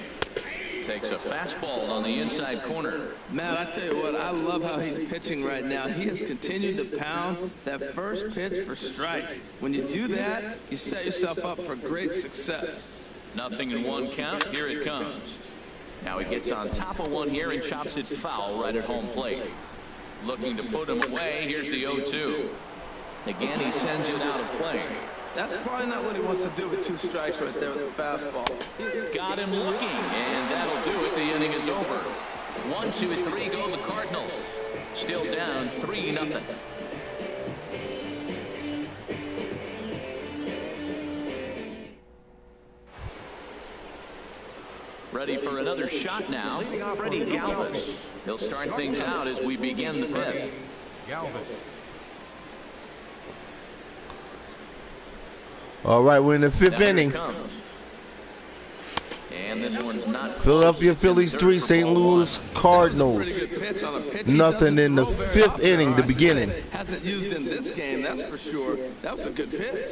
Takes a fastball on the inside corner. Man, I tell you what, I love how he's pitching right now. He has continued to pound that first pitch for strikes. When you do that, you set yourself up for great success. Nothing in one count. Here it comes. Now he gets on top of one here and chops it foul right at home plate. Looking to put him away. Here's the 0-2. Again, he sends it out of play. That's probably not what he wants to do with 2 strikes right there with the fastball. Got him looking, and that'll do it. The inning is over. 1, 2, 3 go the Cardinals. Still down 3-0. Ready for another shot now, Freddie Galvis. He'll start things out as we begin the 5th. All right, we're in the 5th inning. And this one's not Philadelphia Phillies 3, St. Louis Cardinals nothing in the 5th inning, the beginning. Hasn't used in this game, that's for sure. That was a good pitch.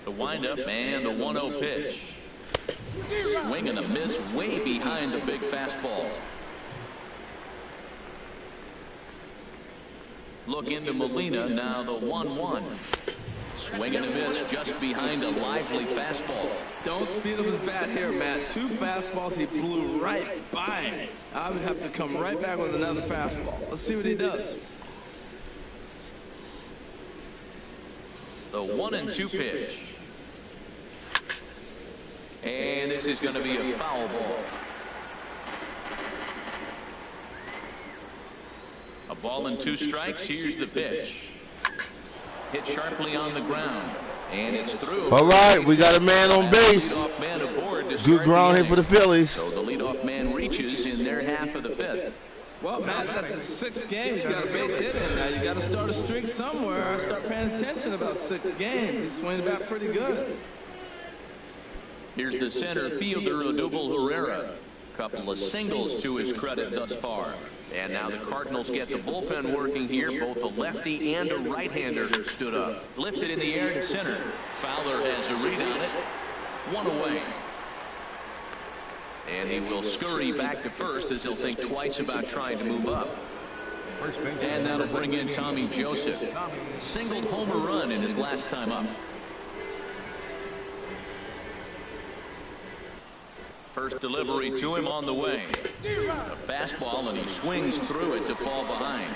The windup and the 1-0 pitch. Swing and a miss way behind the big fastball. Look into Molina, now the 1-1. Swing and a miss just behind a lively fastball. Don't speed up his bat here, Matt. 2 fastballs, he blew right by him. I would have to come right back with another fastball. Let's see what he does. The 1-2 pitch. And this is going to be a foul ball. A ball and 2 strikes. Here's the pitch. Hit sharply on the ground. And it's through. All right, we got a man on base. Good ground here for the Phillies. So the leadoff man reaches in their half of the 5th. Well, Matt, that's his 6th game. He's got a base hit in. Now, you got to start a streak somewhere. Start paying attention about 6 games. He's swinging the bat pretty good. Here's the center fielder, Odubel Herrera. Couple of singles to his credit thus far. And now the Cardinals get the bullpen working here. Both a lefty and a right-hander have stood up. Lifted in the air to center. Fowler has a read on it. 1 away. And he will scurry back to first as he'll think twice about trying to move up. And that'll bring in Tommy Joseph. Singled homer run in his last time up. First delivery to him on the way. A fastball, and he swings through it to fall behind.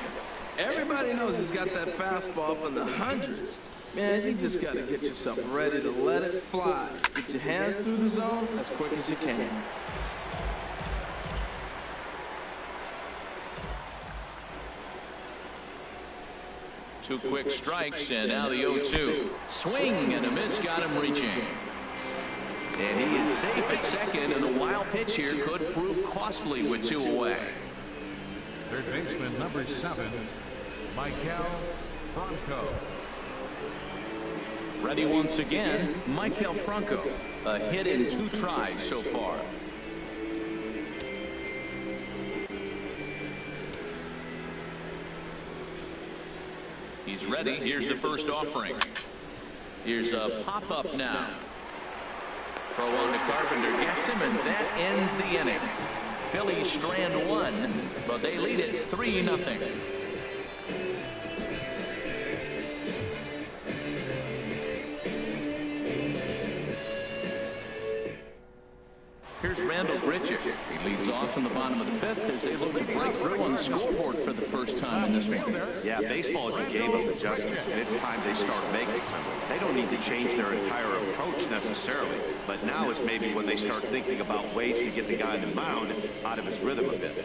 Everybody knows he's got that fastball up in the hundreds. Man, you just got to get yourself ready to let it fly. Get your hands through the zone as quick as you can. Two quick strikes, and now the 0-2. Swing and a miss got him reaching. And he is safe at second, and the wild pitch here could prove costly with 2 away. Third baseman number 7, Michael Franco. Ready once again, Michael Franco. A hit in 2 tries so far. He's ready. Here's the first offering. Here's a pop-up now. Throw on to Carpenter, gets him, and that ends the inning. Phillies strand 1, but they lead it 3-0. Here's Randall Grichuk. He leads off from the bottom of the 5th as they look to break through on the scoreboard for the first time in this one. Yeah, baseball is a game of adjustments, and it's time they start making some. They don't need to change their entire approach necessarily, but now is maybe when they start thinking about ways to get the guy on the mound out of his rhythm a bit.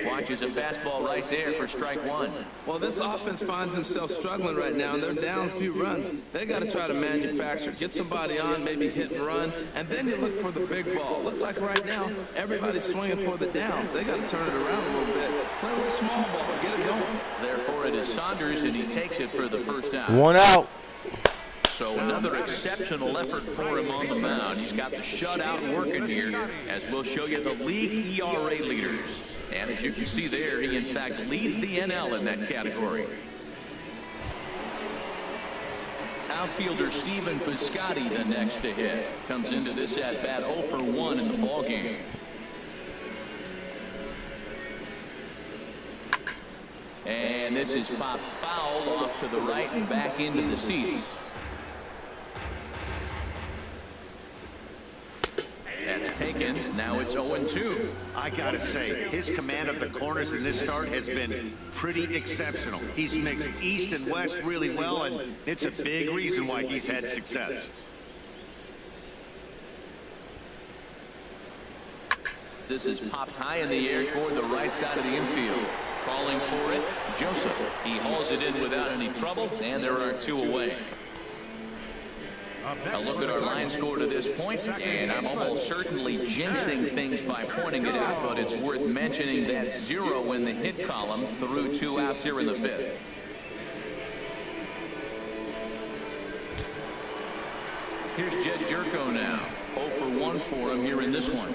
Watches a fastball right there for strike 1. Well, this offense finds themselves struggling right now, and they're down a few runs. They got to try to manufacture, get somebody on, maybe hit and run, and then you look for the big ball. Looks like right now everybody's swinging for the downs. They got to turn it around a little bit, play a little small ball, get it going. Therefore, it is Saunders, and he takes it for the first out. 1 out. So another exceptional effort for him on the mound. He's got the shutout working here, as we'll show you the league ERA leaders. And as you can see there, he in fact leads the NL in that category. Outfielder Steven Piscotty the next to hit. Comes into this at bat 0 for 1 in the ball game. And this is popped foul off to the right and back into the seats. That's taken. Now it's 0-2. I gotta say, his command of the corners in this start has been pretty exceptional. He's mixed east and west really well, and it's a big reason why he's had success. This is popped high in the air toward the right side of the infield. Calling for it, Joseph. He hauls it in without any trouble, and there are 2 away. A look at our line score to this point, and I'm almost certainly jinxing things by pointing it out, but it's worth mentioning that 0 in the hit column through 2 outs here in the 5th. Here's Jed Jerko now. 0 for 1 for him here in this one.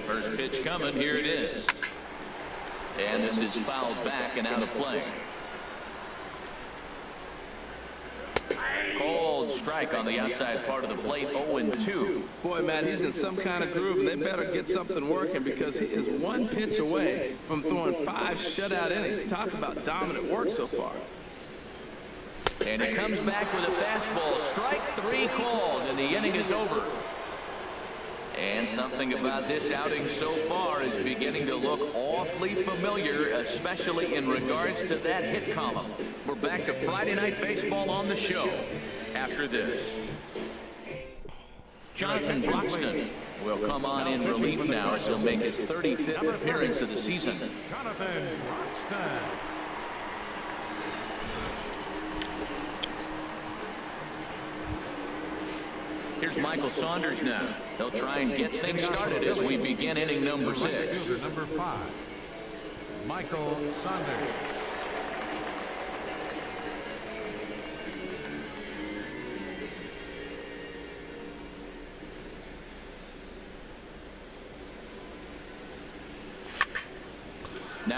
First pitch coming. Here it is. And this is fouled back and out of play. Cold strike on the outside part of the plate. 0-2. Boy, Matt, he's in some kind of groove, and they better get something working because he is 1 pitch away from throwing 5 shutout innings. Talk about dominant work so far. And he comes back with a fastball. Strike 3 called, and the inning is over. And something about this outing so far is beginning to look awfully familiar, especially in regards to that hit column. We're back to Friday Night Baseball on the show after this. Jonathan Broxton will come on in relief now as he'll make his 35th appearance of the season. Jonathan Broxton. Here's Michael Saunders now. They'll try and get things started as we begin inning number 6. Number 5, Michael Saunders.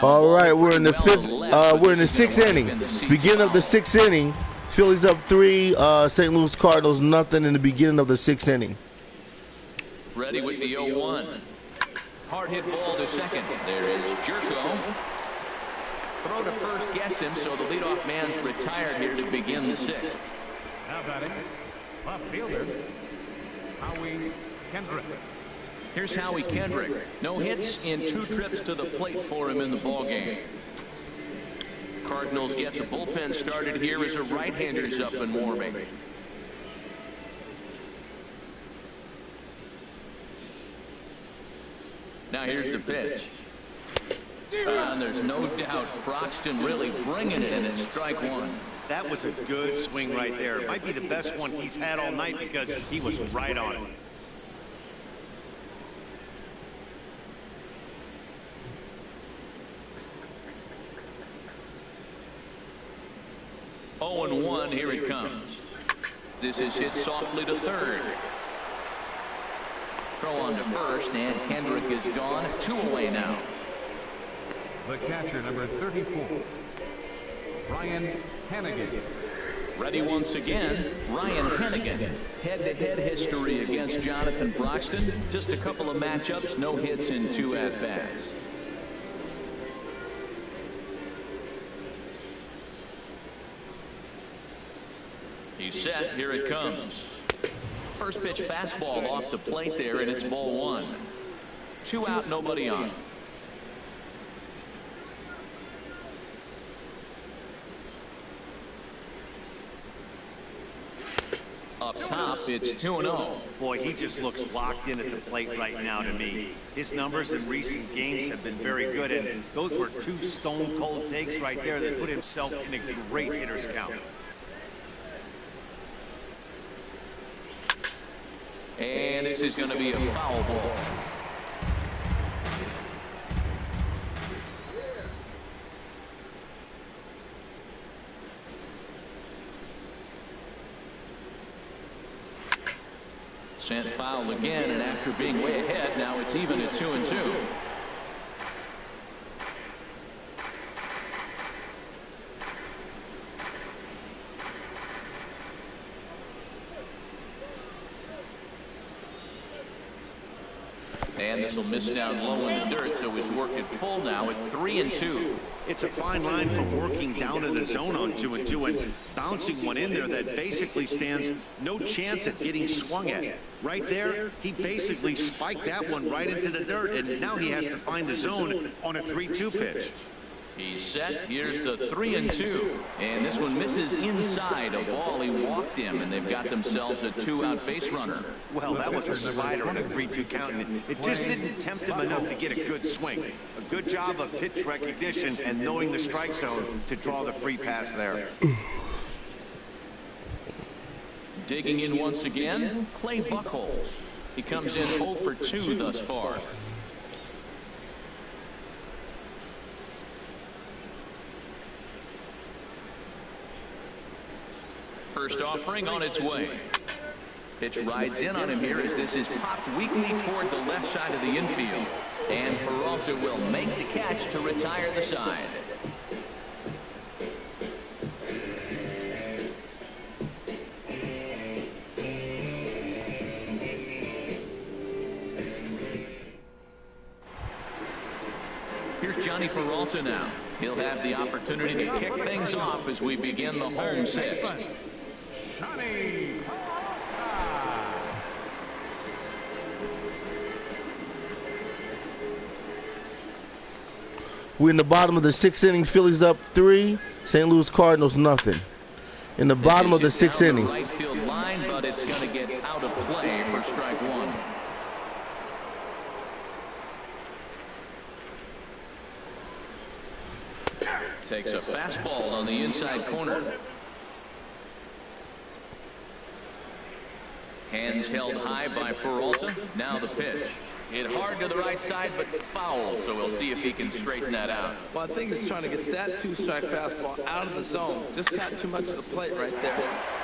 All right, we're in the 5th. We're in the 6th inning. Beginning of the 6th inning. Phillies up 3, St. Louis Cardinals nothing in the beginning of the 6th inning. Ready with the 0-1. Hard hit ball to second. There is Jerko. Throw to first gets him, so the leadoff man's retired here to begin the 6th. Now batting, left fielder, Howie Kendrick. Here's Howie Kendrick. No hits in 2 trips to the plate for him in the ballgame. Cardinals get the bullpen started here as a right-hander's up and warming. Now here's the pitch. And there's no doubt Broxton really bringing it in at strike 1. That was a good swing right there. It might be the best one he's had all night because he was right on it. Oh, 0-1, here it comes. This is hit softly to third. Throw on to first, and Kendrick is gone. 2 away now. The catcher, number 34, Ryan Hennigan. Ready once again, Ryan Hennigan. Head-to-head history against Jonathan Broxton. Just a couple of matchups, no hits in 2 at-bats. He's set. Here it comes. First pitch fastball off the plate there, and it's ball 1. 2 out, nobody on. Up top, it's 2-0. Boy, he just looks locked in at the plate right now to me. His numbers in recent games have been very good, and those were 2 stone-cold takes right there that put himself in a great hitter's count. And this is going to be a foul ball. Sent foul again, and after being way ahead, now it's even at 2-2. And this will miss down low in the dirt, so he's worked it full now at 3-2. It's a fine line from working down in the zone on 2-2 and bouncing one in there that basically stands no chance at getting swung at. Right there, he basically spiked that one right into the dirt, and now he has to find the zone on a 3-2 pitch. He's set. Here's the 3-2. And this one misses inside a ball he walked him, and they've got themselves a 2-out base runner. Well, that was a slider on a 3-2 count, and it just didn't tempt him enough to get a good swing. A good job of pitch recognition and knowing the strike zone to draw the free pass there. Digging in once again, Clay Buchholz. He comes in 0 for 2 thus far. First offering on its way. Pitch rides in on him here as this is popped weakly toward the left side of the infield. And Peralta will make the catch to retire the side. Here's Johnny Peralta now. He'll have the opportunity to kick things off as we begin the home sixth. Johnny Peralta. We're in the bottom of the 6th inning. Phillies up 3. St. Louis Cardinals nothing. In the bottom of the 6th inning. Right field line, but it's going to get out of play for strike one. Takes a fastball on the inside corner. Hands held high by Peralta. Now the pitch. Hit hard to the right side, but foul, so we'll see if he can straighten that out. Well, I think he's trying to get that 2-strike fastball out of the zone. Just got too much of the plate right there.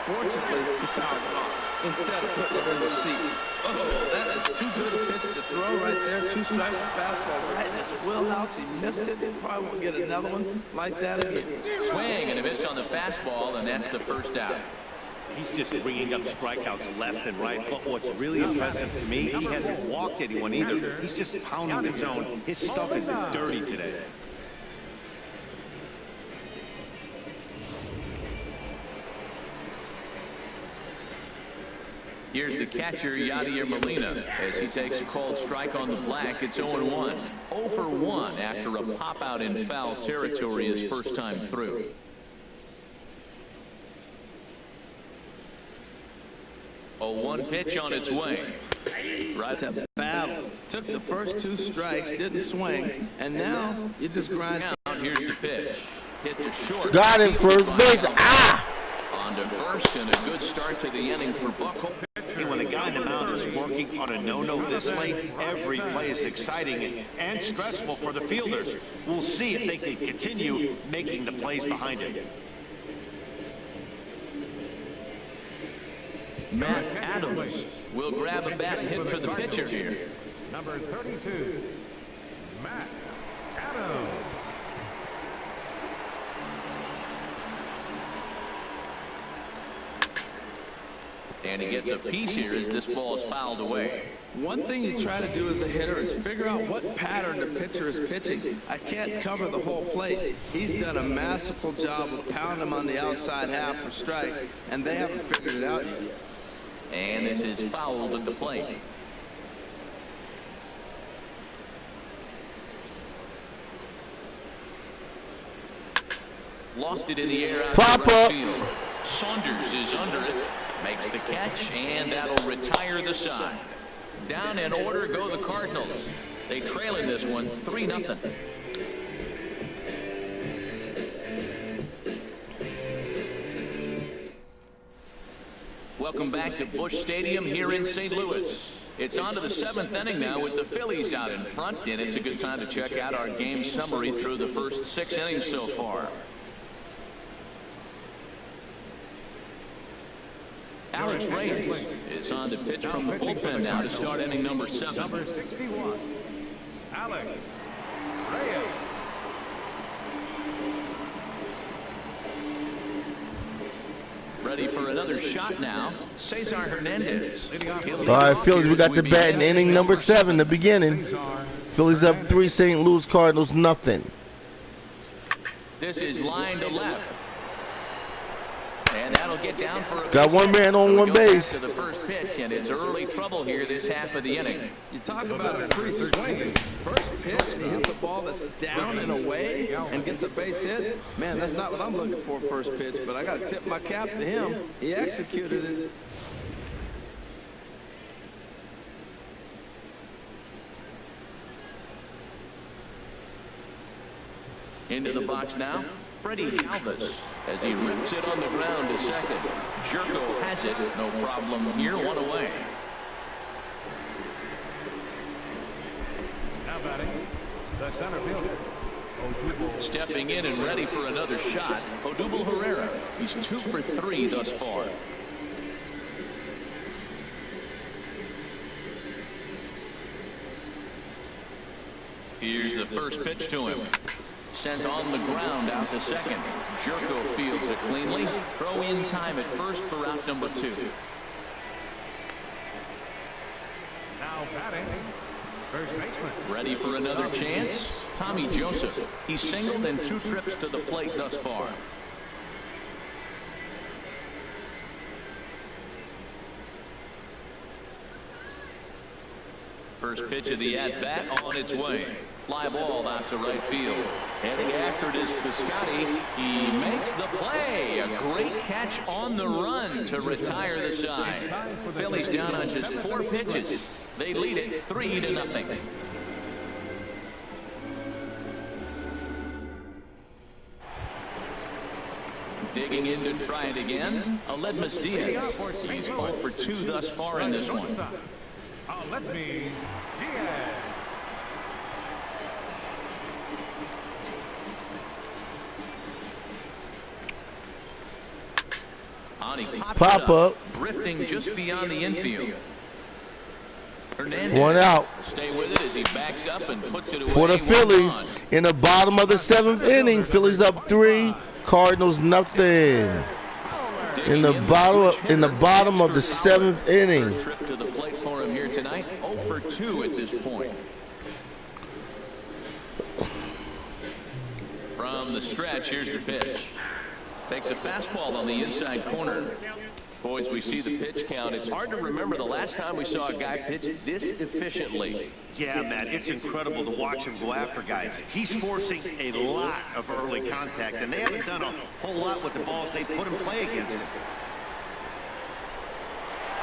Fortunately, he fouled it off instead of putting it in the seats. Oh, that is too good a pitch to throw right there. 2 strikes of fastball right in his wheelhouse. He missed it. He probably won't get another one like that again. Swing and a miss on the fastball, and that's the first out. He's just bringing up strikeouts left and right, but what's really impressive to me, he hasn't walked anyone either. He's just pounding the zone. His stuff has been dirty today. Here's the catcher, Yadier Molina, as he takes a called strike on the black. It's 0-1. 0 for 1 after a pop-out in foul territory his first time through. A 1 pitch on its way. Right to battle. Took the first 2 strikes, didn't swing, and now you just grind out. Here's the pitch. Hit to short. Got it, first base. Ah! On to first, and a good start to the inning for Buchholz. Hey, when a guy in the mound is working on a no-no this late, every play is exciting and stressful for the fielders. We'll see if they can continue making the plays behind him. Matt Adams will grab a bat and hit for the pitcher here. Number 32, Matt Adams. And he gets a piece here as this ball is fouled away. One thing you try to do as a hitter is figure out what pattern the pitcher is pitching. I can't cover the whole plate. He's done a masterful job of pounding him on the outside half for strikes, and they haven't figured it out yet. And this is fouled at the plate. Lofted in the air out to right field. Saunders is under it, makes the catch, and that'll retire the side. Down in order go the Cardinals. They trail in this one 3-0. Welcome back to Busch Stadium here in St. Louis. It's on to the 7th inning now with the Phillies out in front, and it's a good time to check out our game summary through the first 6 innings so far. Alex Reyes is on to pitch from the bullpen now to start inning number 7. Number 61, Alex Reyes. Ready for another shot now, Cesar Hernandez. All right, Phillies, we got the bat in inning number 7, the beginning. Phillies up 3, St. Louis Cardinals nothing. This is line to left. And that'll get down for a got one man on one base. To the first pitch, and it's early trouble here this half of the inning. You talk about a free swing. First pitch, he hits a ball that's down and away and gets a base hit. Man, that's not what I'm looking for first pitch, but I got to tip my cap to him. He executed it. Into the box now, Freddie Galvis, as he rips it on the ground to second. Jerko has it, no problem here, 1 away. Now batting, the center fielder. Stepping in and ready for another shot, Odubel Herrera. He's 2 for 3 thus far. Here's the first pitch to him. Sent on the ground out to second. Jerko fields it cleanly. Throw in time at first for out number 2. Now batting, first baseman. Ready for another chance. Tommy Joseph. He's singled in 2 trips to the plate thus far. First pitch of the at-bat on its way. Fly ball out to right field. Heading after it is Piscotty. He makes the play. A great catch on the run to retire the side. Phillies down on just 4 pitches. They lead it 3-0. Digging in to try it again. Aledmus Diaz. He's 0 for 2 thus far in this one. Aledmus Diaz. He Pop up. Drifting just beyond the infield. Hernandez. 1 out. Stay with it as he backs up and puts it away. For the Phillies in the bottom of the 7th inning. Phillies up 3, Cardinals nothing. In the bottom of the 7th inning. Trip to the plate for him here tonight. 0 for 2 at this point. From the stretch, here's the pitch. Takes a fastball on the inside corner. Boys, we see the pitch count. It's hard to remember the last time we saw a guy pitch this efficiently. Yeah, man, it's incredible to watch him go after guys. He's forcing a lot of early contact, and they haven't done a whole lot with the balls they put in play against him.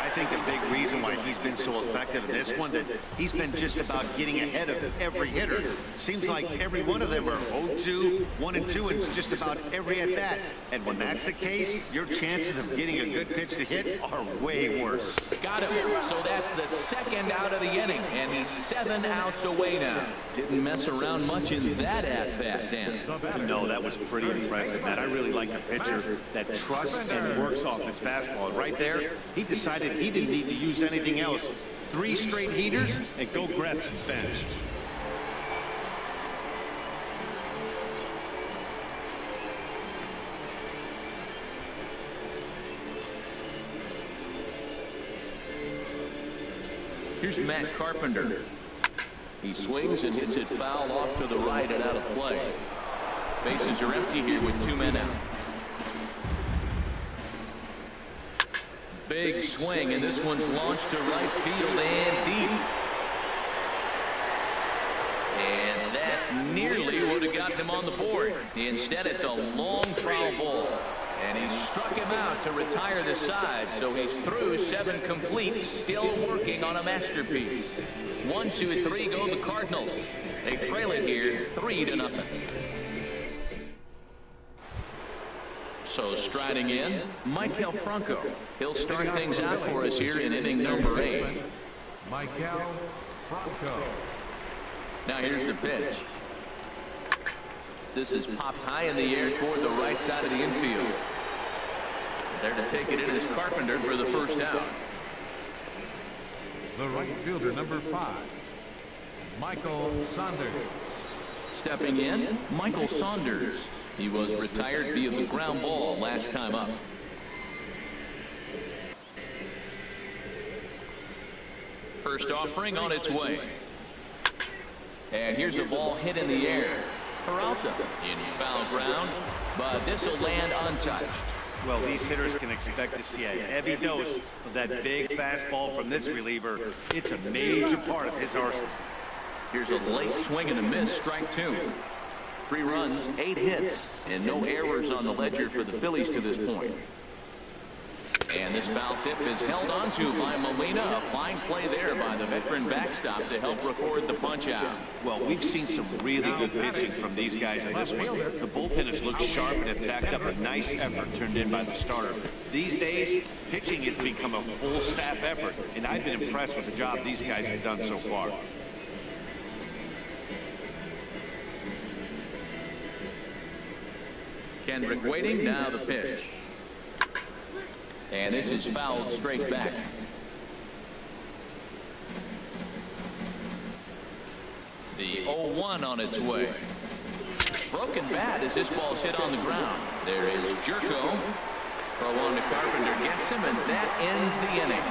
I think the big reason why he's been so effective in this one, that he's been just about getting ahead of every hitter. Seems like every one of them are 0-2, 1-2, and it's just about every at bat. And when that's the case, your chances of getting a good pitch to hit are way worse. Got him. So that's the 2nd out of the inning, and he's 7 outs away now. Didn't mess around much in that at bat, Dan. No, that was pretty impressive, man. I really like a pitcher that trusts and works off his fastball. Right there, he decided he didn't need to use anything else. 3 straight heaters and go grab some bench. Here's Matt Carpenter. He swings and hits it foul off to the right and out of play. Bases are empty here with 2 men out. Big swing, and this one's launched to right field and deep. And that nearly would have got him on the board. Instead, it's a long foul ball. And he struck him out to retire the side, so he's through 7 complete, still working on a masterpiece. 1, 2, 3 go the Cardinals. They trail it here 3-0. So striding in, Michael Franco. He'll start things out for us here in inning number 8. Michael Franco. Now here's the pitch. This is popped high in the air toward the right side of the infield. There to take it in is Carpenter for the first out. The right fielder, number 5, Michael Saunders. Stepping in, Michael Saunders. He was retired via the ground ball last time up. First offering on its way. And here's a ball hit in the air. Peralta in foul ground, but this will land untouched. Well, these hitters can expect to see a heavy dose of that big fastball from this reliever. It's a major part of his arsenal. Here's a late swing and a miss, strike 2. 3 runs, 8 hits, and no errors on the ledger for the Phillies to this point. And this foul tip is held onto by Molina. A fine play there by the veteran backstop to help record the punch out. Well, we've seen some really good pitching from these guys in this one. The bullpen has looked sharp and have backed up a nice effort turned in by the starter. These days, pitching has become a full staff effort, and I've been impressed with the job these guys have done so far. Kendrick waiting, now the pitch. And this is fouled straight back. The 0-1 on its way. Broken bat as this ball's hit on the ground. There is Jerko. Throw on to Carpenter, gets him, and that ends the inning.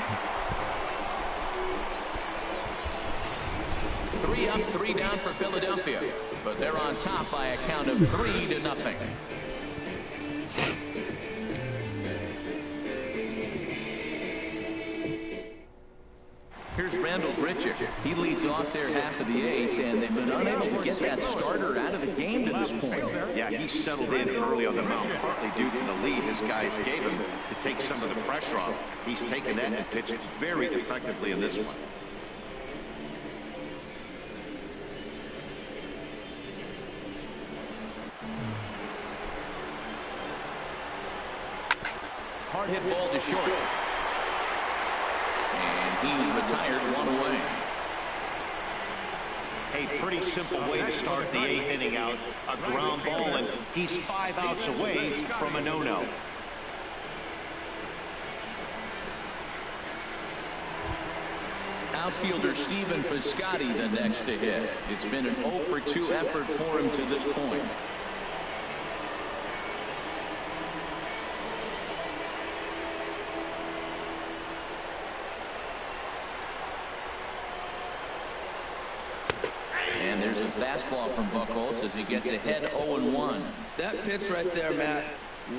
3 up, 3 down for Philadelphia, but they're on top by a count of 3-0. Here's Randall Grichuk. He leads off there half of the 8th, and they've been unable to get that starter out of the game to this point. Yeah, he settled in early on the mound, partly due to the lead his guys gave him to take some of the pressure off. He's taken that and pitched very effectively in this one. Hard hit ball to short. He retired 1 away. A pretty simple way to start the 8th inning out. A ground ball, and he's 5 outs away from a no-no. Outfielder Stephen Piscotty the next to hit. It's been an 0-for-2 effort for him to this point. And there's a fastball from Buchholz as he gets ahead 0-1. That pitch right there, Matt,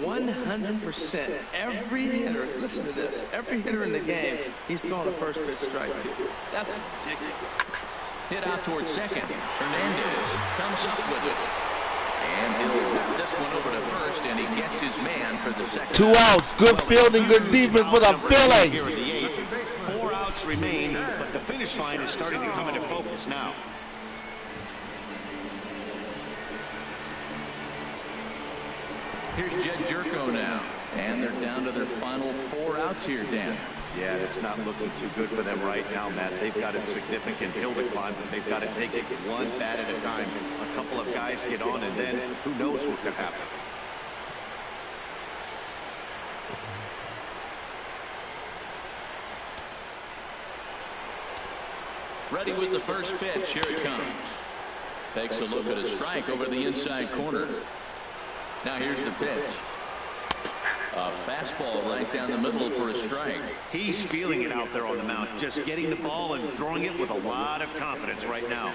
100%. Every hitter, listen to this, every hitter in the game, he's throwing a first pitch strike to. That's ridiculous. Hit out towards second. Hernandez comes up with it. And he'll whip this one over to first, and he gets his man for the second. 2 outs. Good fielding, good defense for the Phillies. 4 outs remain, but the finish line is starting to come into focus now. Here's Jed Jerko now, and they're down to their final 4 outs here, Dan. Yeah, it's not looking too good for them right now, Matt. They've got a significant hill to climb, but they've got to take it 1 bat at a time. A couple of guys get on, and then who knows what could happen. Ready with the first pitch. Here it comes. Takes a look at a strike over the inside corner. Now here's the pitch. A fastball right down the middle for a strike. He's feeling it out there on the mound, just getting the ball and throwing it with a lot of confidence right now.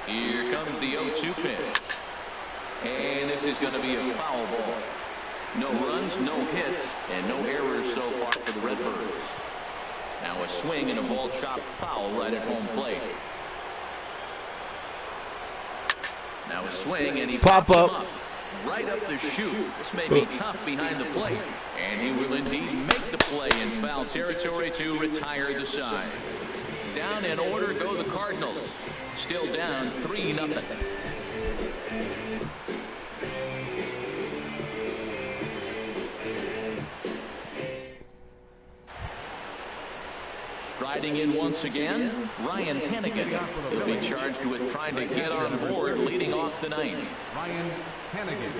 Here comes the 0-2 pitch. And this is going to be a foul ball. No runs, no hits, and no errors so far for the Redbirds. Now a swing and a ball chopped foul right at home plate. Now a swing, and he pops him up right up the chute. This may be tough behind the plate, and he will indeed make the play in foul territory to retire the side. Down in order go the Cardinals. Still down 3-0. Riding in once again, Ryan Hennigan. He'll be charged with trying to get on board leading off the ninth. Ryan Hennigan.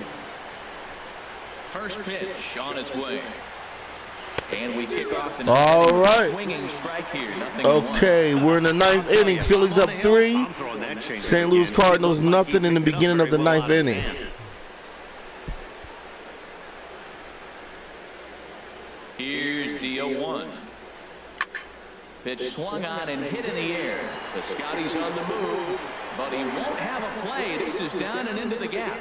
First pitch on its way. And we kick off the all right. Swinging strike here. Okay, we're in the 9th inning. Phillies up 3. St. Louis Cardinals nothing in the beginning of the 9th inning. Pitch swung on and hit in the air. The Scotty's on the move, but he won't have a play. This is down and into the gap.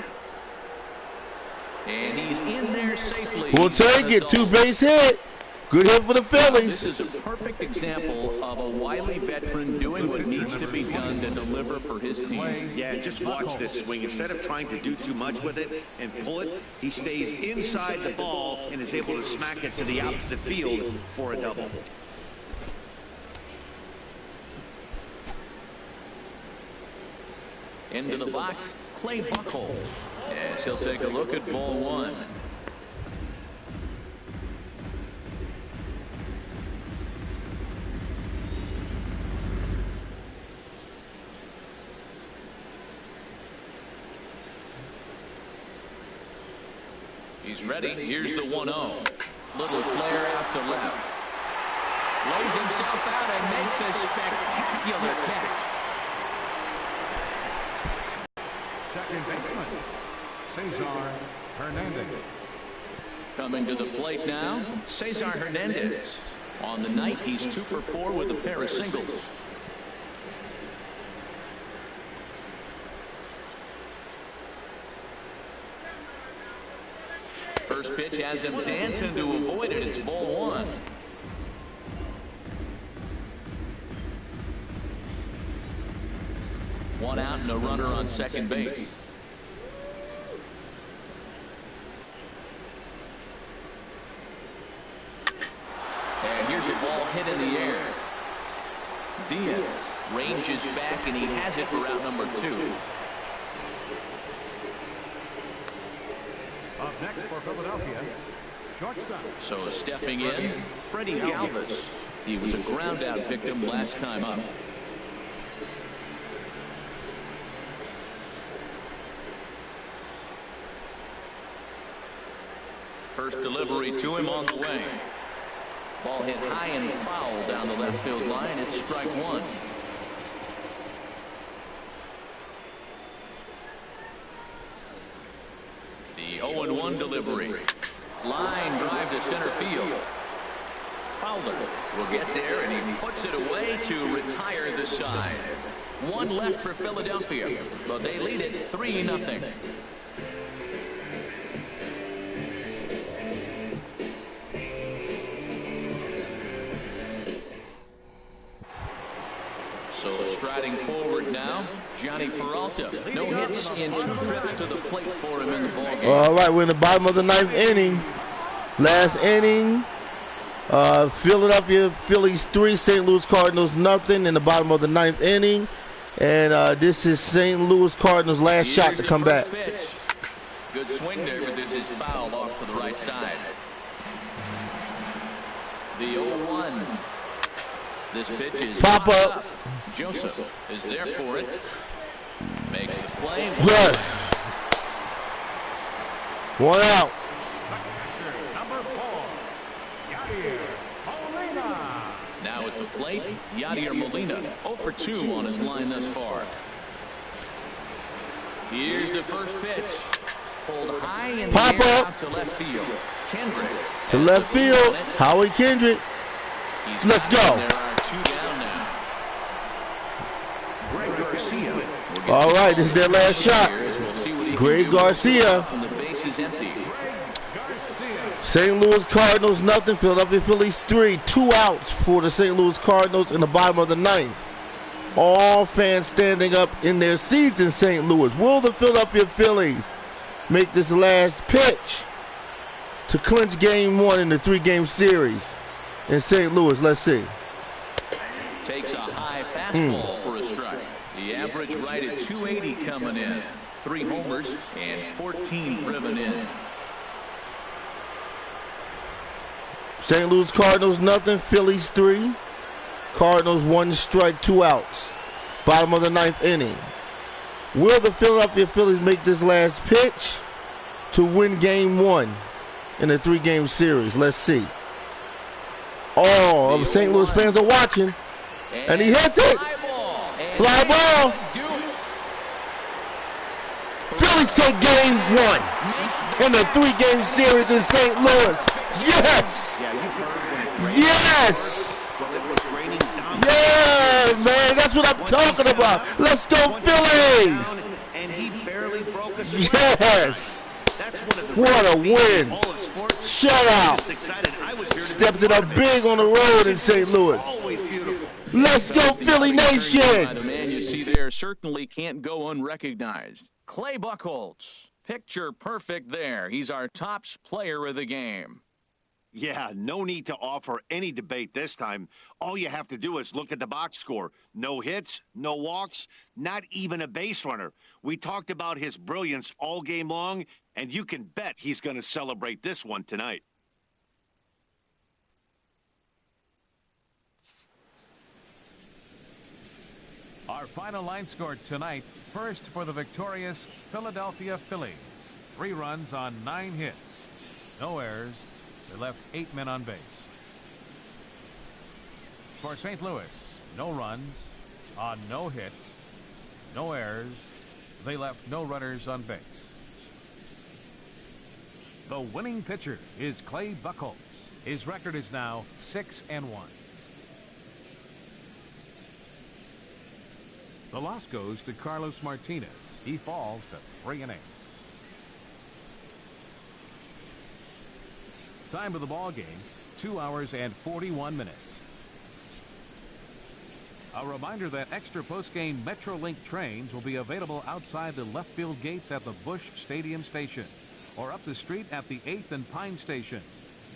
And he's in there safely. We'll take it. 2-base hit. Good hit for the Phillies. This is a perfect example of a wily veteran doing what needs to be done to deliver for his team. Yeah, just watch this swing. Instead of trying to do too much with it and pull it, he stays inside the ball and is able to smack it to the opposite field for a double. Into the box, Clay Buchholz. Yes, he'll take a look at ball one. He's ready. Here's the 1-0. Little flare out to left. Lays himself out and makes a spectacular catch. Second baseman, Cesar Hernandez. Coming to the plate now, Cesar Hernandez. On the night, he's 2 for 4 with a pair of singles. First pitch has him dancing to avoid it. It's ball one. One out and a runner on second base. And here's a ball hit in the air. Diaz ranges back and he has it for out number 2. Up next for Philadelphia, shortstop. So stepping in, Freddie Galvis. He was a ground out victim last time up. First delivery to him on the way. Ball hit high and foul down the left field line. It's strike one. The 0-1 delivery. Line drive to center field. Fowler will get there, and he puts it away to retire the side. One left for Philadelphia, but they lead it 3-0. So striding forward now, Johnny Peralta. No hits in 2 trips to the plate for him in the ballgame. All right, we're in the bottom of the 9th inning. Last inning, Philadelphia Phillies 3, St. Louis Cardinals nothing in the bottom of the 9th inning. And this is St. Louis Cardinals' last shot to come back. Pitch. Good swing there, but this is fouled off to the right side. The 0-1. This pitch is pop up. Joseph is there for it. Makes the play. Good. One out. Number 4, Yadier Molina. Now at the plate, Yadier Molina, 0 for 2 on his line thus far. Here's the first pitch. Pulled high in the air out to left field. Kendrick. To left field. Howie Kendrick. Let's go. There are 2 down now. Greg Garcia. All right, this is their last shot. Greg Garcia. The base is empty. St. Louis Cardinals nothing. Philadelphia Phillies 3. 2 outs for the St. Louis Cardinals in the bottom of the 9th. All fans standing up in their seats in St. Louis. Will the Philadelphia Phillies make this last pitch to clinch game 1 in the 3-game series in St. Louis? Let's see. Takes a high fastball for a strike. The average right at 280 coming in. 3 homers and 14 driven in. St. Louis Cardinals nothing. Phillies 3. Cardinals 1 strike, 2 outs. Bottom of the 9th inning. Will the Philadelphia Phillies make this last pitch to win game 1 in the 3-game series? Let's see. All of the St. Louis fans are watching. And he hits it. Fly ball. Phillies take game 1 in the 3-game series in St. Louis. Yes. Yeah, you've heard when it rains. Yes. Well, it was raining Yeah, man, that's what I'm talking about. Let's go Phillies. And he barely broke a sweat. Yes. That's one of the What a win. Shutout. Stepped it up big on the road in St. Louis. Let's go Philly Nation. The man you see there certainly can't go unrecognized. Clay Buchholz, picture perfect there. He's our top player of the game. Yeah, no need to offer any debate this time. All you have to do is look at the box score. No hits, no walks, not even a base runner. We talked about his brilliance all game long, and you can bet he's going to celebrate this one tonight. Our final line score tonight, first for the victorious Philadelphia Phillies. 3 runs on 9 hits. No errors. They left 8 men on base. For St. Louis, no runs on no hits, no errors. They left no runners on base. The winning pitcher is Clay Buchholz. His record is now 6-1. The loss goes to Carlos Martinez. He falls to 3-8. Time of the ball game, 2 hours and 41 minutes. A reminder that extra postgame Metrolink trains will be available outside the left field gates at the Busch Stadium station or up the street at the 8th and Pine station.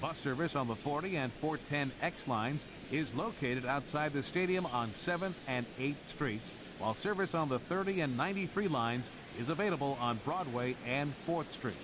Bus service on the 40 and 410X lines is located outside the stadium on 7th and 8th streets, while service on the 30 and 93 lines is available on Broadway and 4th streets.